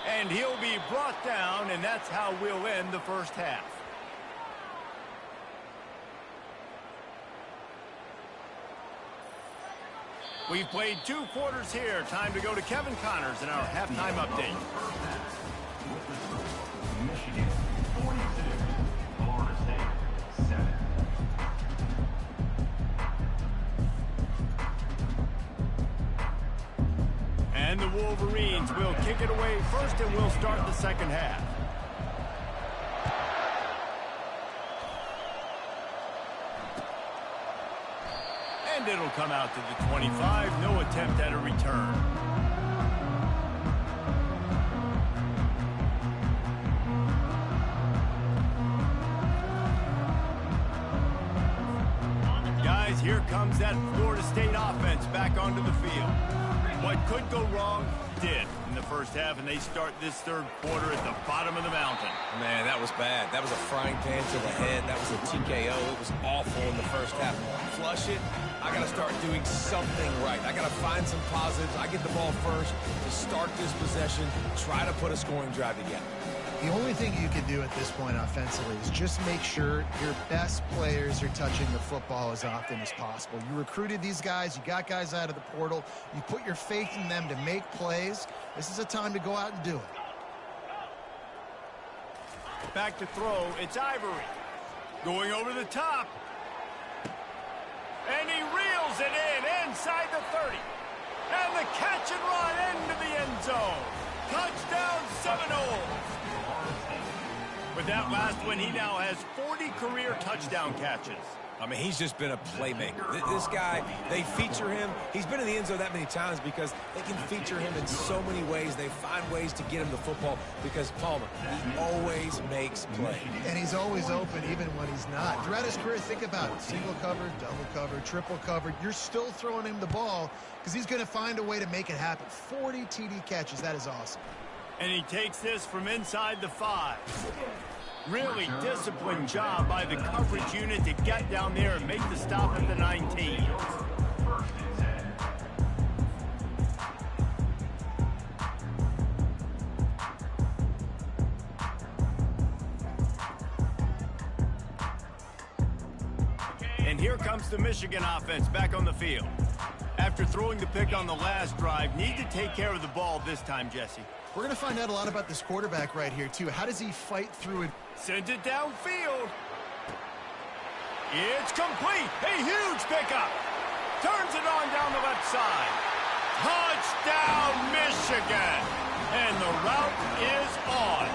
And he'll be brought down, and that's how we'll end the first half. We've played 2 quarters here. Time to go to Kevin Connors in our halftime update. Michigan 42, Florida State 7. And the Wolverines will kick it away first, and we'll start the second half. And it'll come out to the 25. No attempt at a return. Guys, here comes that Florida State offense back onto the field. What could go wrong did in the first half, and they start this third quarter at the bottom of the mountain. Man, that was bad. That was a frying pan to the head. That was a TKO. It was awful in the first half. Flush it. I got to start doing something right. I got to find some positives. I get the ball first to start this possession, try to put a scoring drive together. The only thing you can do at this point offensively is just make sure your best players are touching the football as often as possible. You recruited these guys. You got guys out of the portal. You put your faith in them to make plays. This is a time to go out and do it. Back to throw. It's Ivory. Going over the top. And he reels it in inside the 30. And the catch and run into the end zone. Touchdown Seminoles. With that last one, he now has 40 career touchdown catches. I mean, he's just been a playmaker. This guy, they feature him. He's been in the end zone that many times because they can feature him in so many ways. They find ways to get him the football because Palmer, he always makes plays. And he's always open even when he's not. Throughout his career, think about it. Single covered, double covered, triple covered. You're still throwing him the ball because he's going to find a way to make it happen. 40 TD catches. That is awesome. And he takes this from inside the 5. Really disciplined job by the coverage unit to get down there and make the stop at the 19. And here comes the Michigan offense back on the field. After throwing the pick on the last drive, need to take care of the ball this time, Jesse. We're going to find out a lot about this quarterback right here, too. How does he fight through it? Sends it downfield. It's complete. A huge pickup. Turns it on down the left side. Touchdown, Michigan. And the route is on.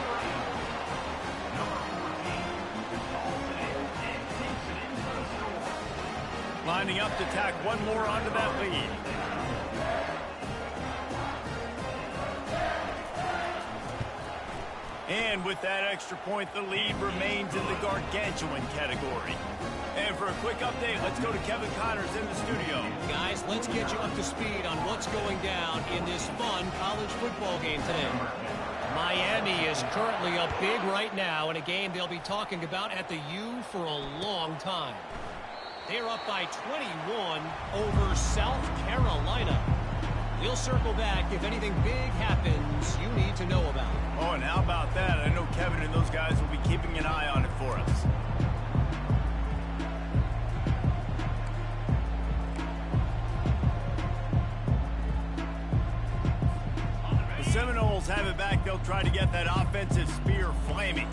Lining up to tack one more onto that lead. And with that extra point, the lead remains in the gargantuan category. And for a quick update, let's go to Kevin Connors in the studio. Guys, let's get you up to speed on what's going down in this fun college football game today. Miami is currently up big right now in a game they'll be talking about at the U for a long time. They're up by 21 over South Carolina. We'll circle back if anything big happens you need to know about. Oh, and how about that? I know Kevin and those guys will be keeping an eye on it for us. The Seminoles have it back. They'll try to get that offensive spear flaming.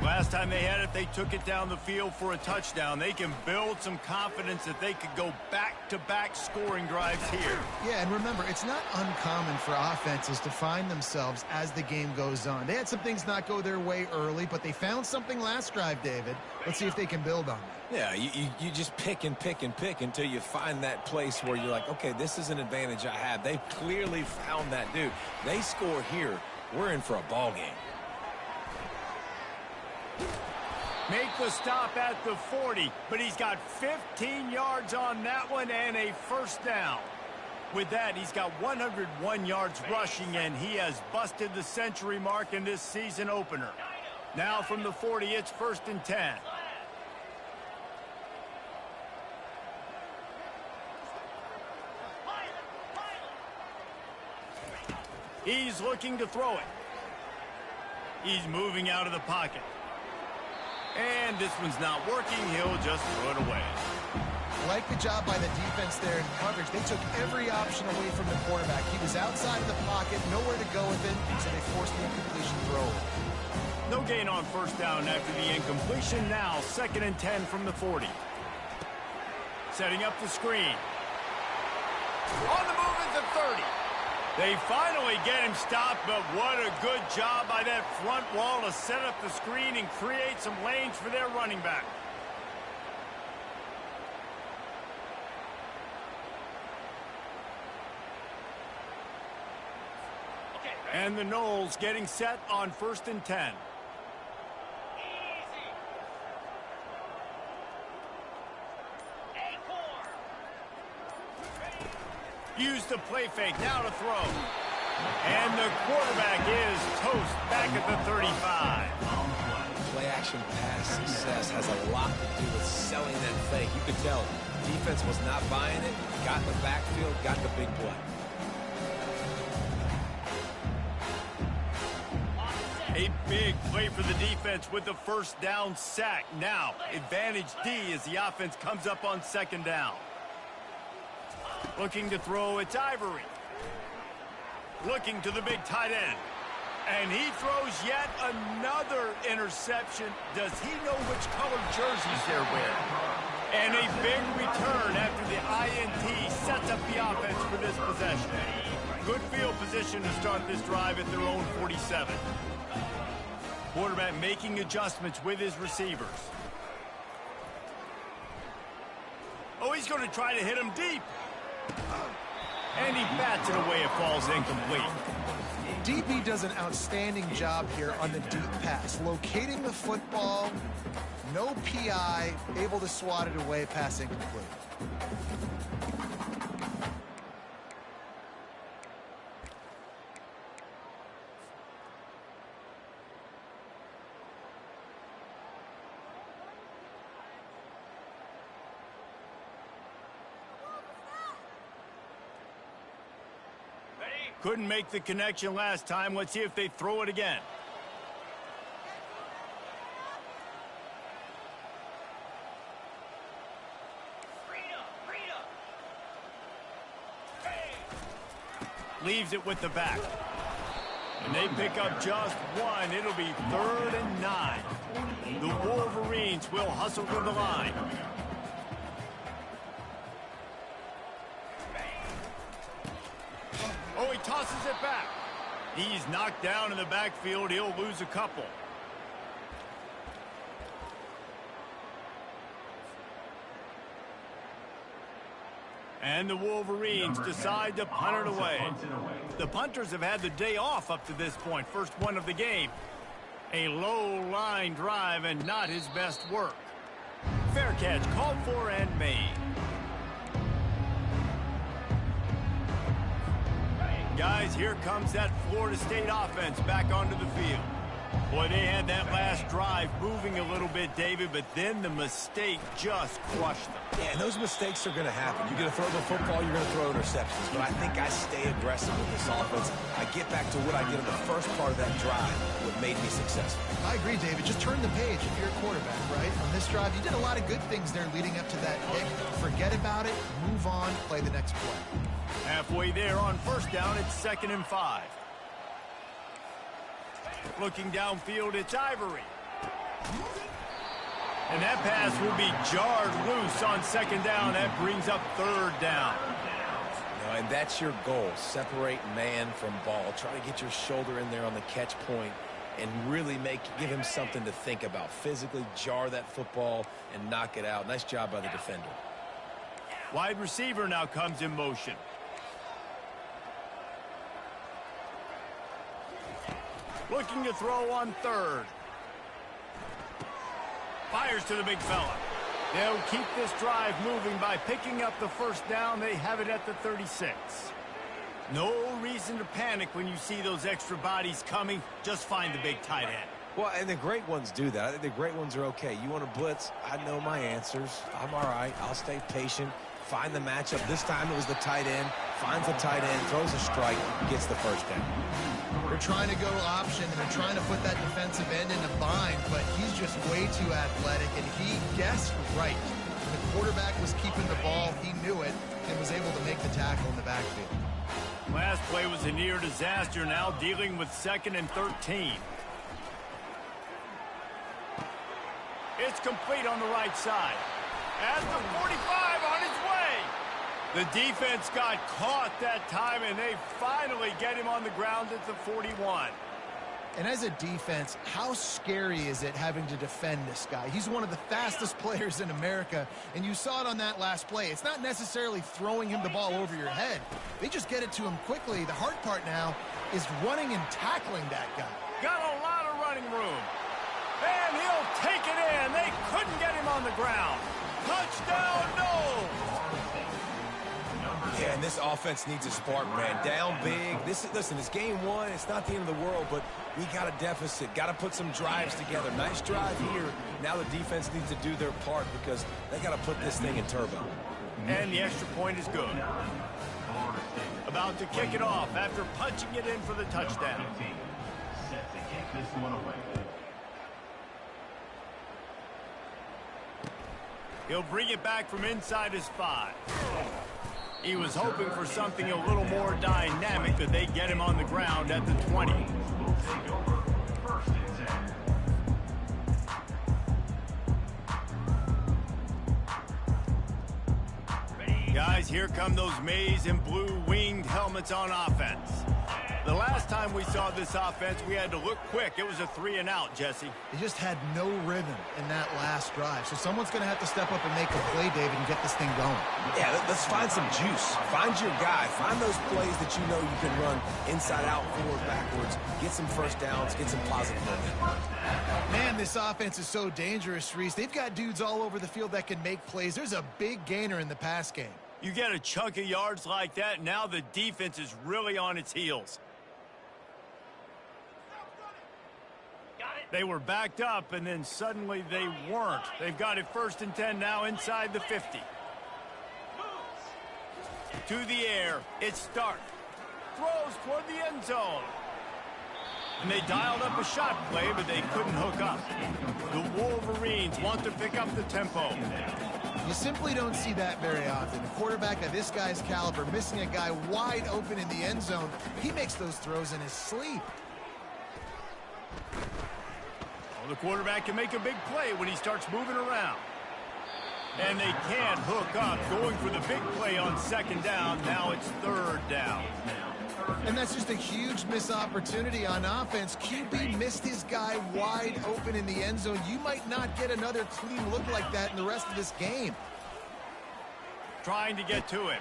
Last time they had it, they took it down the field for a touchdown. They can build some confidence that they could go back-to-back scoring drives here. Yeah, and remember, it's not uncommon for offenses to find themselves as the game goes on. They had some things not go their way early, but they found something last drive, David. Let's see if they can build on that. Yeah, you just pick and pick and pick until you find that place where you're like, okay, this is an advantage I have. They've clearly found that, dude. They score here, we're in for a ball game. Make the stop at the 40, but he's got 15 yards on that one and a first down. With that, he's got 101 yards rushing, and he has busted the century mark in this season opener. Now from the 40, it's 1st and 10. He's looking to throw it. He's moving out of the pocket. And this one's not working. He'll just throw it away. Like the job by the defense there in coverage. They took every option away from the quarterback. He was outside of the pocket, nowhere to go with it, so they forced the incompletion throw. No gain on first down after the incompletion. Now 2nd and 10 from the 40. Setting up the screen. On the move at the 30. They finally get him stopped, but what a good job by that front wall to set up the screen and create some lanes for their running back. And the Noles getting set on 1st and 10. Use the play fake, now to throw. And the quarterback is toast back at the 35. Play-action pass success has a lot to do with selling that fake. You could tell defense was not buying it, got in the backfield, got the big play. A big play for the defense with the first down sack. Now, advantage D as the offense comes up on 2nd down. Looking to throw, it's Ivory. Looking to the big tight end. And he throws yet another interception. Does he know which colored jerseys they're wearing? And a big return after the INT sets up the offense for this possession. Good field position to start this drive at their own 47. Quarterback making adjustments with his receivers. Oh, he's going to try to hit him deep. And he bats it away. It falls incomplete. DB does an outstanding job here on the deep pass. Locating the football, no PI, able to swat it away, pass incomplete. Couldn't make the connection last time. Let's see if they throw it again. Leaves it with the back. And they pick up just one. It'll be 3rd and 9. The Wolverines will hustle to the line. Oh, he tosses it back. He's knocked down in the backfield. He'll lose a couple. And the Wolverines decide to punt it away. The punters have had the day off up to this point. First one of the game. A low line drive and not his best work. Fair catch called for and made. Guys, here comes that Florida State offense back onto the field. Boy, they had that last drive moving a little bit, David, but then the mistake just crushed them. Yeah, and those mistakes are going to happen. You're going to throw the football, you're going to throw interceptions. But I think I stay aggressive with this offense. I get back to what I did in the first part of that drive, what made me successful. I agree, David. Just turn the page if you're a quarterback, right? On this drive, you did a lot of good things there leading up to that pick. Forget about it, move on, play the next play. Halfway there on first down, it's 2nd and 5. Looking downfield, it's Ivory. And that pass will be jarred loose on 2nd down. That brings up 3rd down. And that's your goal. Separate man from ball. Try to get your shoulder in there on the catch point and really give him something to think about. Physically jar that football and knock it out. Nice job by the defender. Wide receiver now comes in motion. Looking to throw on 3rd. Fires to the big fella. They'll keep this drive moving by picking up the first down. They have it at the 36. No reason to panic when you see those extra bodies coming. Just find the big tight end. Well, and the great ones do that. I think the great ones are okay. You want to blitz? I know my answers. I'm all right. I'll stay patient. Find the matchup. This time it was the tight end. Finds the tight end, throws a strike, gets the first down. They're trying to go option, and they're trying to put that defensive end in a bind, but he's just way too athletic, and he guessed right. The quarterback was keeping the ball. He knew it and was able to make the tackle in the backfield. Last play was a near disaster. Now dealing with 2nd and 13. It's complete on the right side. At the 45 on his way. The defense got caught that time, and they finally get him on the ground at the 41. And as a defense, how scary is it having to defend this guy? He's one of the fastest players in America, and you saw it on that last play. It's not necessarily throwing him the ball over your head. They just get it to him quickly. The hard part now is running and tackling that guy. Got a lot of running room. And he'll take it in. They couldn't get him on the ground. Touchdown, no! Yeah, and this offense needs a spark, man. Down big. Listen, it's game 1. It's not the end of the world, but we got a deficit. Got to put some drives together. Nice drive here. Now the defense needs to do their part because they got to put this thing in turbo. And the extra point is good. About to kick it off after punching it in for the touchdown. Set to kick this one away. He'll bring it back from inside his 5. He was hoping for something a little more dynamic, but they get him on the ground at the 20. Will take over 1st and 10. Guys, here come those maize and blue winged helmets on offense. The last time we saw this offense, we had to look quick. It was a 3-and-out, Jesse. They just had no rhythm in that last drive. So someone's going to have to step up and make a play, David, and get this thing going. Yeah, let's find some juice. Find your guy. Find those plays that you know you can run inside out, forward, backwards. Get some first downs. Get some positive momentum. Man, this offense is so dangerous, Reese. They've got dudes all over the field that can make plays. There's a big gainer in the pass game. You get a chunk of yards like that, now the defense is really on its heels. They were backed up, and then suddenly they weren't. They've got it 1st and 10 now inside the 50. To the air. It's Stark. Throws toward the end zone. And they dialed up a shot play, but they couldn't hook up. The Wolverines want to pick up the tempo. You simply don't see that very often. A quarterback of this guy's caliber missing a guy wide open in the end zone. He makes those throws in his sleep. Well, the quarterback can make a big play when he starts moving around. And they can't hook up. Going for the big play on 2nd down. Now it's 3rd down. And that's just a huge missed opportunity on offense. QB missed his guy wide open in the end zone. You might not get another clean look like that in the rest of this game. Trying to get to it.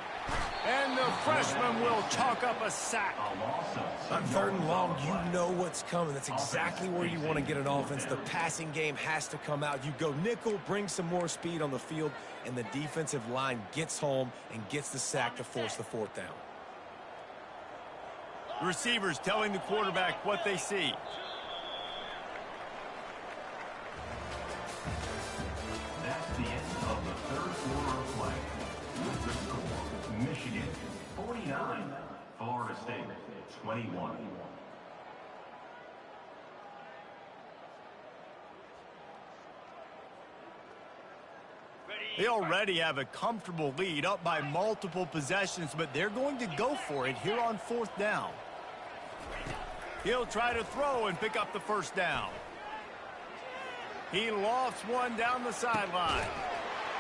And the freshman will chalk up a sack. On 3rd and long, you know what's coming. That's exactly where you want to get an offense. The passing game has to come out. You go nickel, bring some more speed on the field, and the defensive line gets home and gets the sack to force the 4th down. The receivers telling the quarterback what they see. That's the end of the 3rd quarter of play. With the score, Michigan 49, Florida State 21. They already have a comfortable lead, up by multiple possessions, but they're going to go for it here on 4th down. He'll try to throw and pick up the 1st down. He lofts one down the sideline.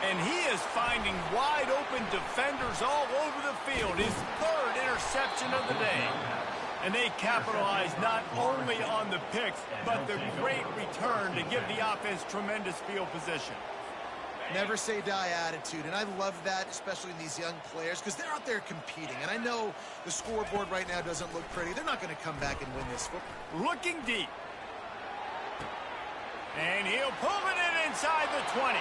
And he is finding wide open defenders all over the field. His 3rd interception of the day. And they capitalize not only on the picks, but the great return to give the offense tremendous field position. Never say die attitude, and I love that, especially in these young players, because they're out there competing. And I know the scoreboard right now doesn't look pretty. They're not going to come back and win this football. Looking deep. And he'll pull it in inside the 20.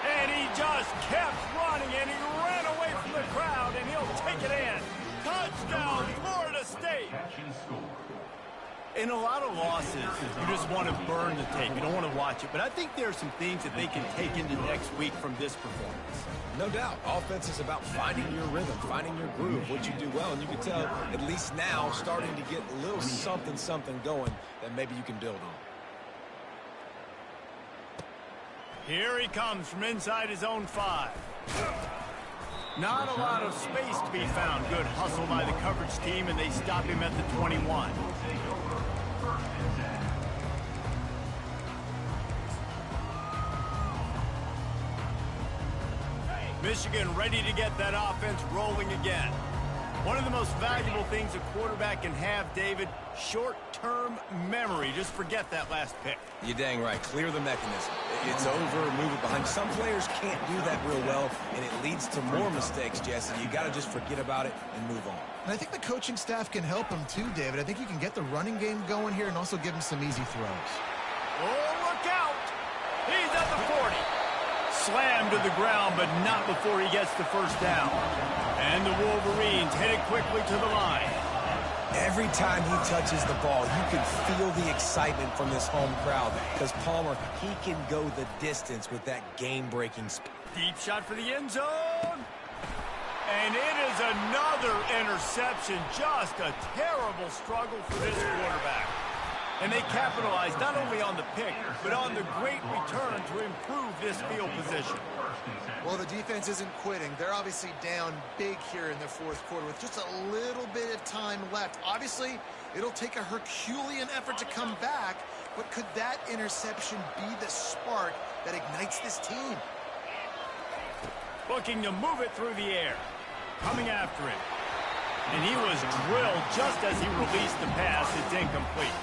And he just kept running, and he ran away from the crowd, and he'll take it in. Touchdown, Florida State. Catch and score. In a lot of losses, you just want to burn the tape. You don't want to watch it. But I think there are some things that they can take into next week from this performance. No doubt. Offense is about finding your rhythm, finding your groove, what you do well. And you can tell, at least now, starting to get a little something going that maybe you can build on. Here he comes from inside his own 5. Not a lot of space to be found. Good hustle by the coverage team, and they stop him at the 21. Michigan ready to get that offense rolling again. One of the most valuable things a quarterback can have, David, short-term memory. Just forget that last pick. You're dang right. Clear the mechanism. It's over, move it behind. Some players can't do that real well, and it leads to more mistakes, Jesse. You got to just forget about it and move on. And I think the coaching staff can help him too, David. I think you can get the running game going here and also give him some easy throws. Oh, look out! He's at the 40. Slammed to the ground, but not before he gets the 1st down. And the Wolverines hit it quickly to the line. Every time he touches the ball, you can feel the excitement from this home crowd because Palmer, he can go the distance with that game-breaking speed. Deep shot for the end zone. And it is another interception. Just a terrible struggle for this quarterback. And they capitalized not only on the pick, but on the great return to improve this field position. Well, the defense isn't quitting. They're obviously down big here in the 4th quarter with just a little bit of time left. Obviously, it'll take a Herculean effort to come back, but could that interception be the spark that ignites this team? Looking to move it through the air. Coming after it. And he was drilled just as he released the pass. It's incomplete.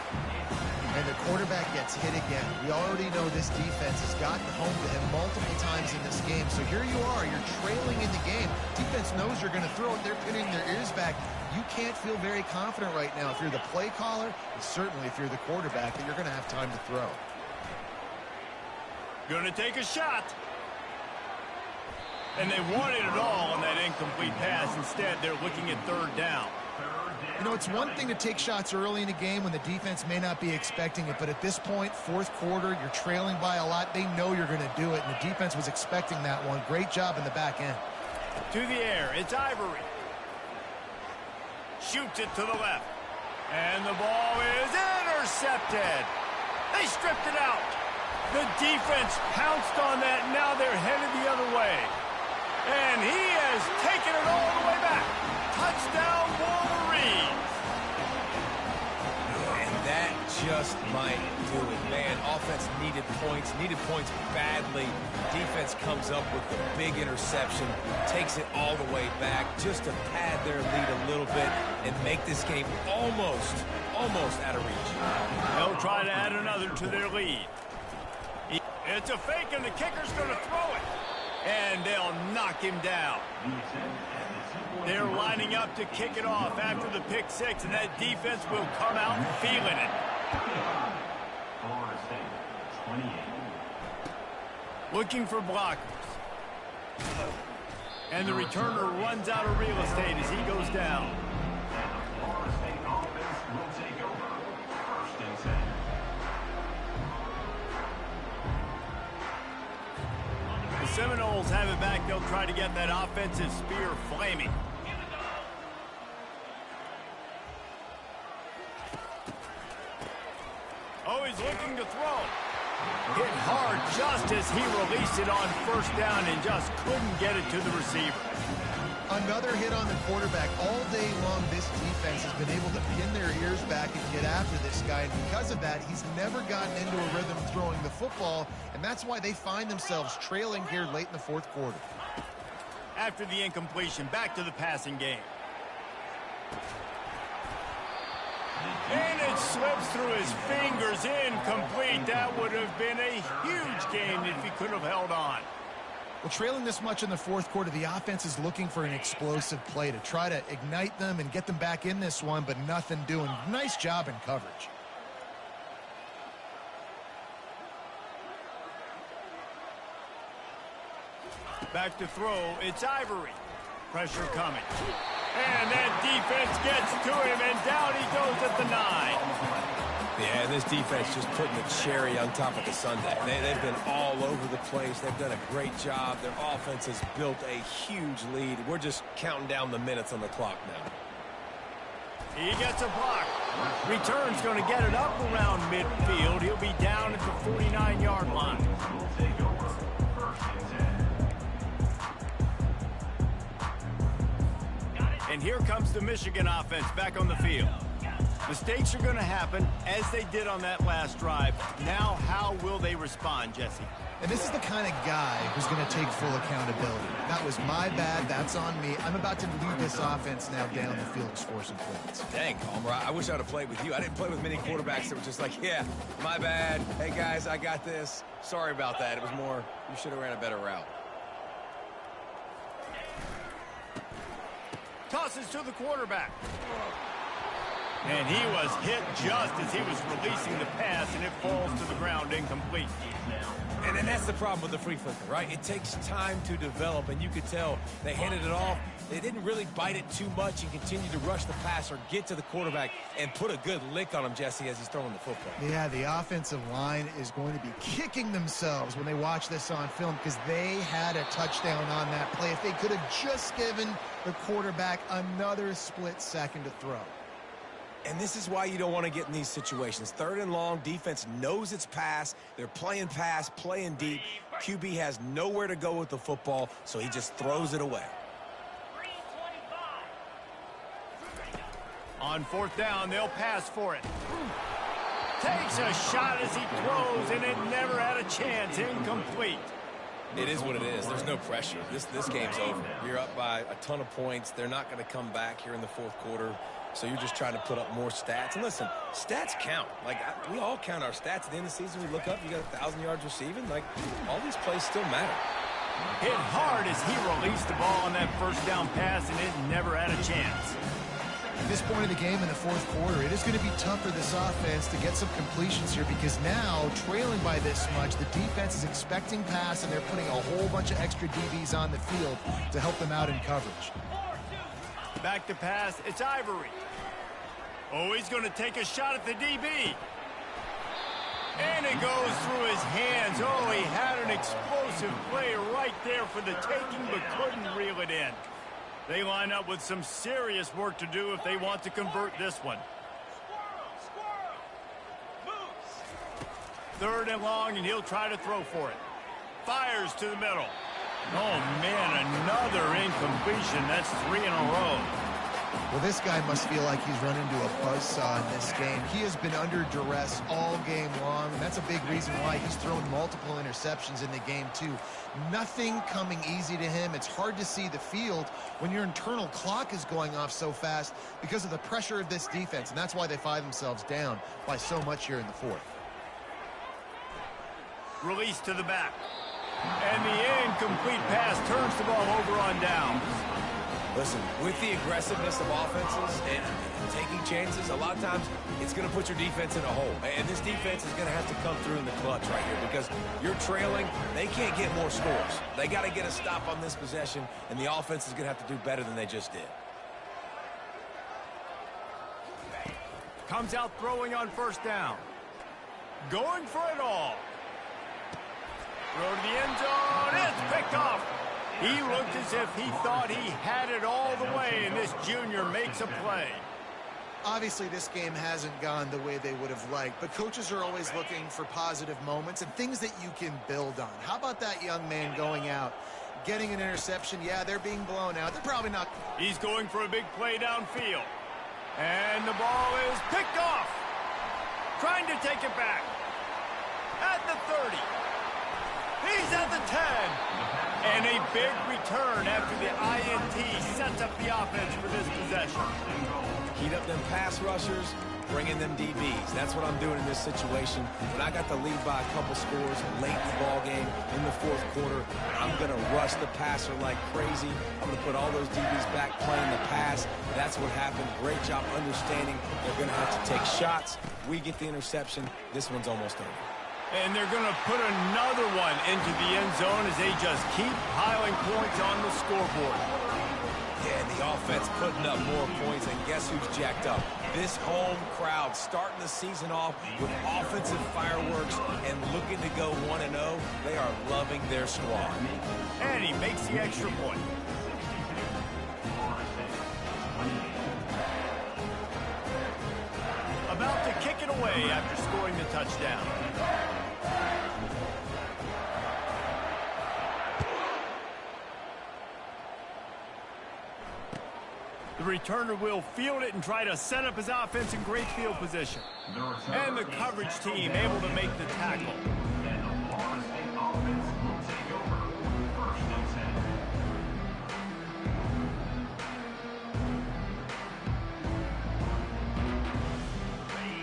And the quarterback gets hit again. We already know this defense has gotten home to him multiple times in this game. So here you are, you're trailing in the game. Defense knows you're going to throw it. They're pinning their ears back. You can't feel very confident right now if you're the play caller, and certainly if you're the quarterback, that you're going to have time to throw. Going to take a shot. And they wanted it all on that incomplete pass. Instead, they're looking at third down. You know, it's one thing to take shots early in the game when the defense may not be expecting it, but at this point, fourth quarter, you're trailing by a lot. They know you're going to do it, and the defense was expecting that one. Great job in the back end. To the air, it's Ivory. Shoots it to the left. And the ball is intercepted. They stripped it out. The defense pounced on that. Now they're headed the other way. And he has taken it all the way back. Touchdown, Wolverines. And that just might do it. Man, offense needed points badly. Defense comes up with the big interception, takes it all the way back just to pad their lead a little bit and make this game almost out of reach. They'll try to add another to their lead. It's a fake, and the kicker's going to throw it. And they'll knock him down. They're lining up to kick it off after the pick six, and that defense will come out feeling it. Florida State, 28. Looking for blockers. And the returner runs out of real estate as he goes down. And the Florida State offense will take over. First and 10. The Seminoles have it back. They'll try to get that offensive spear flaming. Oh, he's looking to throw. Hit hard just as he released it on first down and just couldn't get it to the receiver. Another hit on the quarterback. All day long, this defense has been able to pin their ears back and get after this guy. And because of that, he's never gotten into a rhythm throwing the football. And that's why they find themselves trailing here late in the fourth quarter. After the incompletion, back to the passing game. And it slips through his fingers, incomplete. That would have been a huge game if he could have held on. Well, trailing this much in the fourth quarter, the offense is looking for an explosive play to try to ignite them and get them back in this one, but nothing doing. Nice job in coverage. Back to throw, it's Ivory. Pressure coming. And that defense gets to him, and down he goes at the 9. Yeah, this defense just putting the cherry on top of the sundae. They've been all over the place. They've done a great job. Their offense has built a huge lead. We're just counting down the minutes on the clock now. He gets a block. Return's going to get it up around midfield. He'll be down at the 49-yard line. Will take over. First and 10. And here comes the Michigan offense back on the field. Mistakes are going to happen, as they did on that last drive. Now, how will they respond, Jesse? And this is the kind of guy who's going to take full accountability. That was my bad. That's on me. I'm about to lead this offense now down the field to score some points. Dang, Palmer, I wish I would have played with you. I didn't play with many quarterbacks that were just like, yeah, my bad. Hey, guys, I got this. Sorry about that. It was more, you should have ran a better route. Tosses to the quarterback. And he was hit just as he was releasing the pass, and it falls to the ground incomplete. And then that's the problem with the free flicker, right? It takes time to develop, and you could tell they handed it off. They didn't really bite it too much and continue to rush the pass or get to the quarterback and put a good lick on him, Jesse, as he's throwing the football. Yeah, the offensive line is going to be kicking themselves when they watch this on film because they had a touchdown on that play. If they could have just given the quarterback another split second to throw. And this is why you don't want to get in these situations. Third and long, defense knows it's pass. They're playing pass, playing deep. QB has nowhere to go with the football, so he just throws it away. On fourth down, they'll pass for it. Takes a shot as he throws, and it never had a chance. Incomplete. It is what it is. There's no pressure. This game's over. You're up by a ton of points. They're not going to come back here in the fourth quarter. So you're just trying to put up more stats. And listen, stats count. Like, we all count our stats. At the end of the season, we look up, you got 1,000 yards receiving. Like, all these plays still matter. Hit hard as he released the ball on that first down pass, and it never had a chance. At this point in the game in the fourth quarter, it is going to be tough for this offense to get some completions here because now, trailing by this much, the defense is expecting pass, and they're putting a whole bunch of extra DBs on the field to help them out in coverage. Back to pass, it's Ivory. Oh, he's going to take a shot at the DB. And it goes through his hands. Oh, he had an explosive play right there for the taking, but couldn't reel it in. They line up with some serious work to do if they want to convert this one. Third and long, and he'll try to throw for it. Fires to the middle. Oh, man, another incompletion. That's 3 in a row. Well, this guy must feel like he's run into a buzzsaw in this game. He has been under duress all game long, and that's a big reason why he's thrown multiple interceptions in the game, too. Nothing coming easy to him. It's hard to see the field when your internal clock is going off so fast because of the pressure of this defense, and that's why they find themselves down by so much here in the fourth. Release to the back. And the incomplete pass turns the ball over on downs. Listen, with the aggressiveness of offenses and taking chances, a lot of times it's going to put your defense in a hole. And this defense is going to have to come through in the clutch right here because you're trailing. They can't get more scores. They got to get a stop on this possession, and the offense is going to have to do better than they just did. Comes out throwing on first down. Going for it all. Throw to the end zone. It's picked off. He looked as if he thought he had it all the way, and this junior makes a play. Obviously, this game hasn't gone the way they would have liked, but coaches are always looking for positive moments and things that you can build on. How about that young man going out, getting an interception? Yeah, they're being blown out. They're probably not. He's going for a big play downfield. And the ball is picked off. Trying to take it back. At the 30. He's at the 10. And a big return after the INT sets up the offense for this possession. Heat up them pass rushers, bring in them DBs. That's what I'm doing in this situation. When I got the lead by a couple scores late in the ball game in the fourth quarter, I'm going to rush the passer like crazy. I'm going to put all those DBs back playing the pass. That's what happened. Great job understanding they're going to have to take shots. We get the interception. This one's almost over. And they're going to put another one into the end zone as they just keep piling points on the scoreboard. Yeah, and the offense putting up more points, and guess who's jacked up? This home crowd starting the season off with offensive fireworks and looking to go 1-0. They are loving their squad. And he makes the extra point. About to kick it away after scoring the touchdown. The returner will field it and try to set up his offense in great field position. And the coverage team able to make the tackle. And the Florida State offense will take over 1st and 10.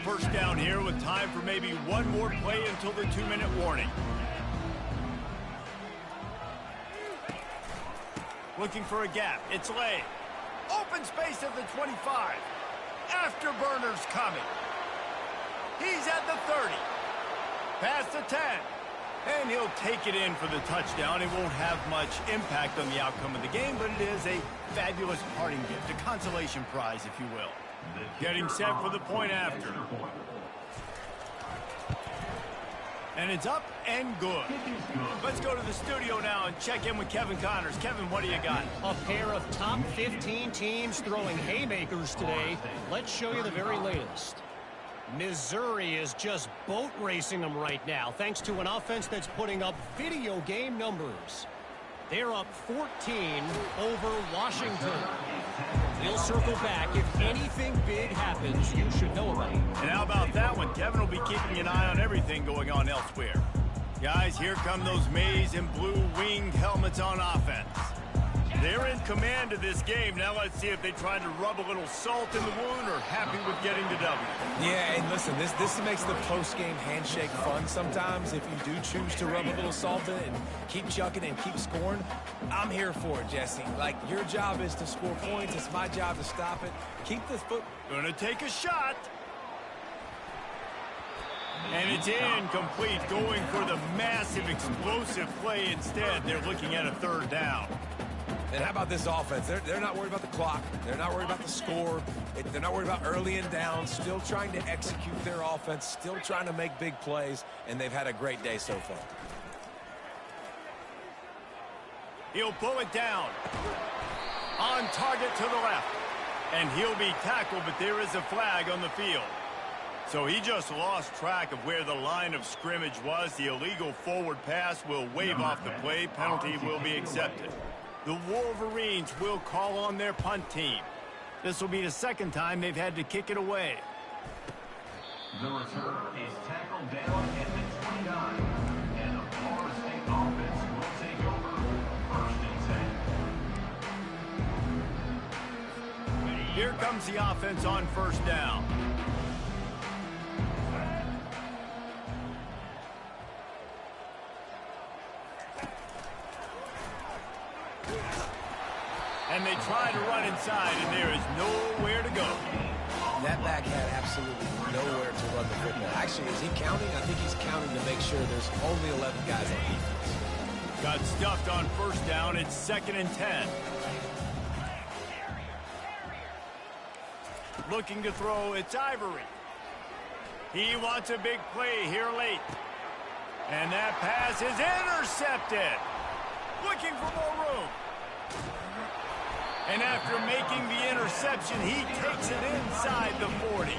First down here with time for maybe one more play until the 2-minute warning. Looking for a gap. It's Lay. Open space at the 25. Afterburners coming. He's at the 30. Past the 10. And he'll take it in for the touchdown. It won't have much impact on the outcome of the game, but it is a fabulous parting gift, a consolation prize, if you will. Getting set for the point after. And it's up and good. Let's go to the studio now and check in with Kevin Connors. Kevin, what do you got? A pair of top 15 teams throwing haymakers today. Let's show you the very latest. Missouri is just boat racing them right now, thanks to an offense that's putting up video game numbers. They're up 14 over Washington. We'll circle back. If anything big happens, you should know about it. And how about that one? Kevin will be keeping an eye on everything going on elsewhere. Guys, here come those maize and blue winged helmets on offense. They're in command of this game. Now let's see if they try to rub a little salt in the wound or happy with getting the W. Yeah, and listen, this makes the post-game handshake fun sometimes. If you do choose to rub a little salt in it and keep chucking and keep scoring, I'm here for it, Jesse. Like, your job is to score points. It's my job to stop it. Keep the foot. Gonna take a shot. And it's incomplete, going for the massive explosive play instead. They're looking at a third down. And how about this offense? They're not worried about the clock. They're not worried about the score. They're not worried about early and down. Still trying to execute their offense. Still trying to make big plays. And they've had a great day so far. He'll pull it down. On target to the left. And he'll be tackled, but there is a flag on the field. So he just lost track of where the line of scrimmage was. The illegal forward pass will wave off the play. Penalty will be accepted. The Wolverines will call on their punt team. This will be the second time they've had to kick it away. The return is tackled down at the 29. And the Florida State offense will take over 1st and 10. Here comes the offense on 1st down. And they try to run inside, and there is nowhere to go. That back had absolutely nowhere to run the football. Actually, is he counting? I think he's counting to make sure there's only 11 guys on defense. Got stuffed on 1st down. It's 2nd and 10. Looking to throw, it's Ivory. He wants a big play here late. And that pass is intercepted. Looking for more room. And after making the interception, he takes it inside the 40.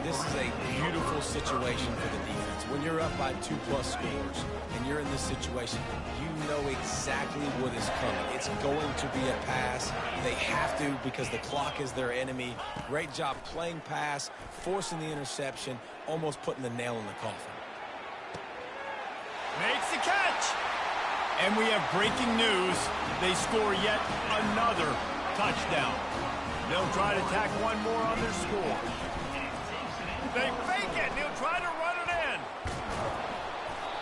This is a beautiful situation for the defense. When you're up by 2+ scores and you're in this situation, you know exactly what is coming. It's going to be a pass. They have to because the clock is their enemy. Great job playing pass, forcing the interception, almost putting the nail in the coffin. Makes the catch. And we have breaking news. They score yet another touchdown. They'll try to tack one more on their score. They fake it. They'll try to run it in.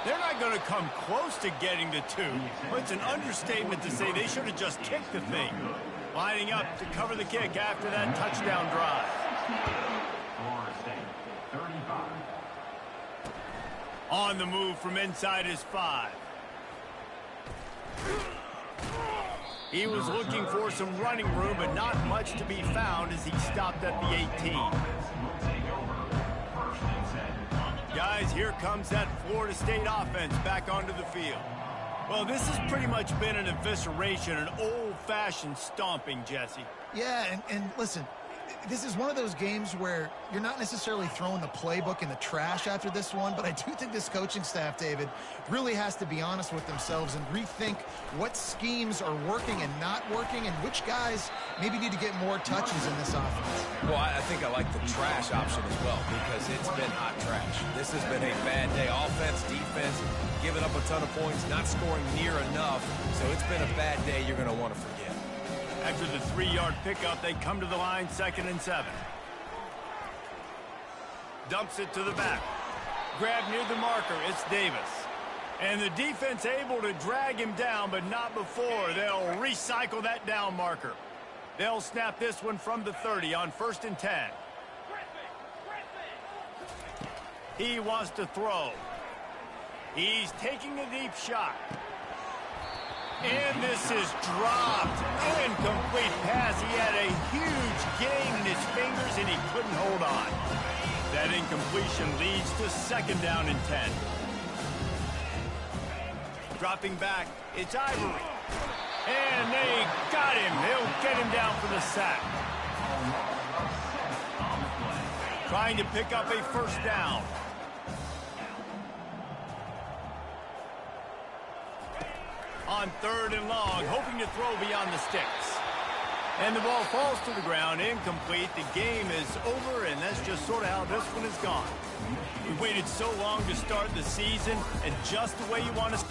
They're not going to come close to getting to 2. Well, it's an understatement to say they should have just kicked the thing. Lining up to cover the kick after that touchdown drive. Florida State, 35. On the move from inside his 5. He was looking for some running room, but not much to be found as he stopped at the 18. Guys, here comes that Florida State offense back onto the field. Well, this has pretty much been an evisceration, an old-fashioned stomping, Jesse. Yeah, and listen, this is one of those games where you're not necessarily throwing the playbook in the trash after this one, but I do think this coaching staff, David, really has to be honest with themselves and rethink what schemes are working and not working and which guys maybe need to get more touches in this offense. Well, I think I like the trash option as well because it's been hot trash. This has been a bad day. Offense, defense, giving up a ton of points, not scoring near enough. So it's been a bad day you're going to want to forget. After the 3-yard pickup, they come to the line 2nd and 7. Dumps it to the back. Grab near the marker. It's Davis. And the defense able to drag him down, but not before. They'll recycle that down marker. They'll snap this one from the 30 on 1st and 10. He wants to throw. He's taking a deep shot. And this is dropped. Incomplete pass. He had a huge gain in his fingers, and he couldn't hold on. That incompletion leads to 2nd down and 10. Dropping back, it's Ivory. And they got him. They'll get him down for the sack. Trying to pick up a 1st down. On 3rd and long, hoping to throw beyond the sticks. And the ball falls to the ground, incomplete. The game is over, and that's just sort of how this one is gone. We waited so long to start the season, and just the way you want to...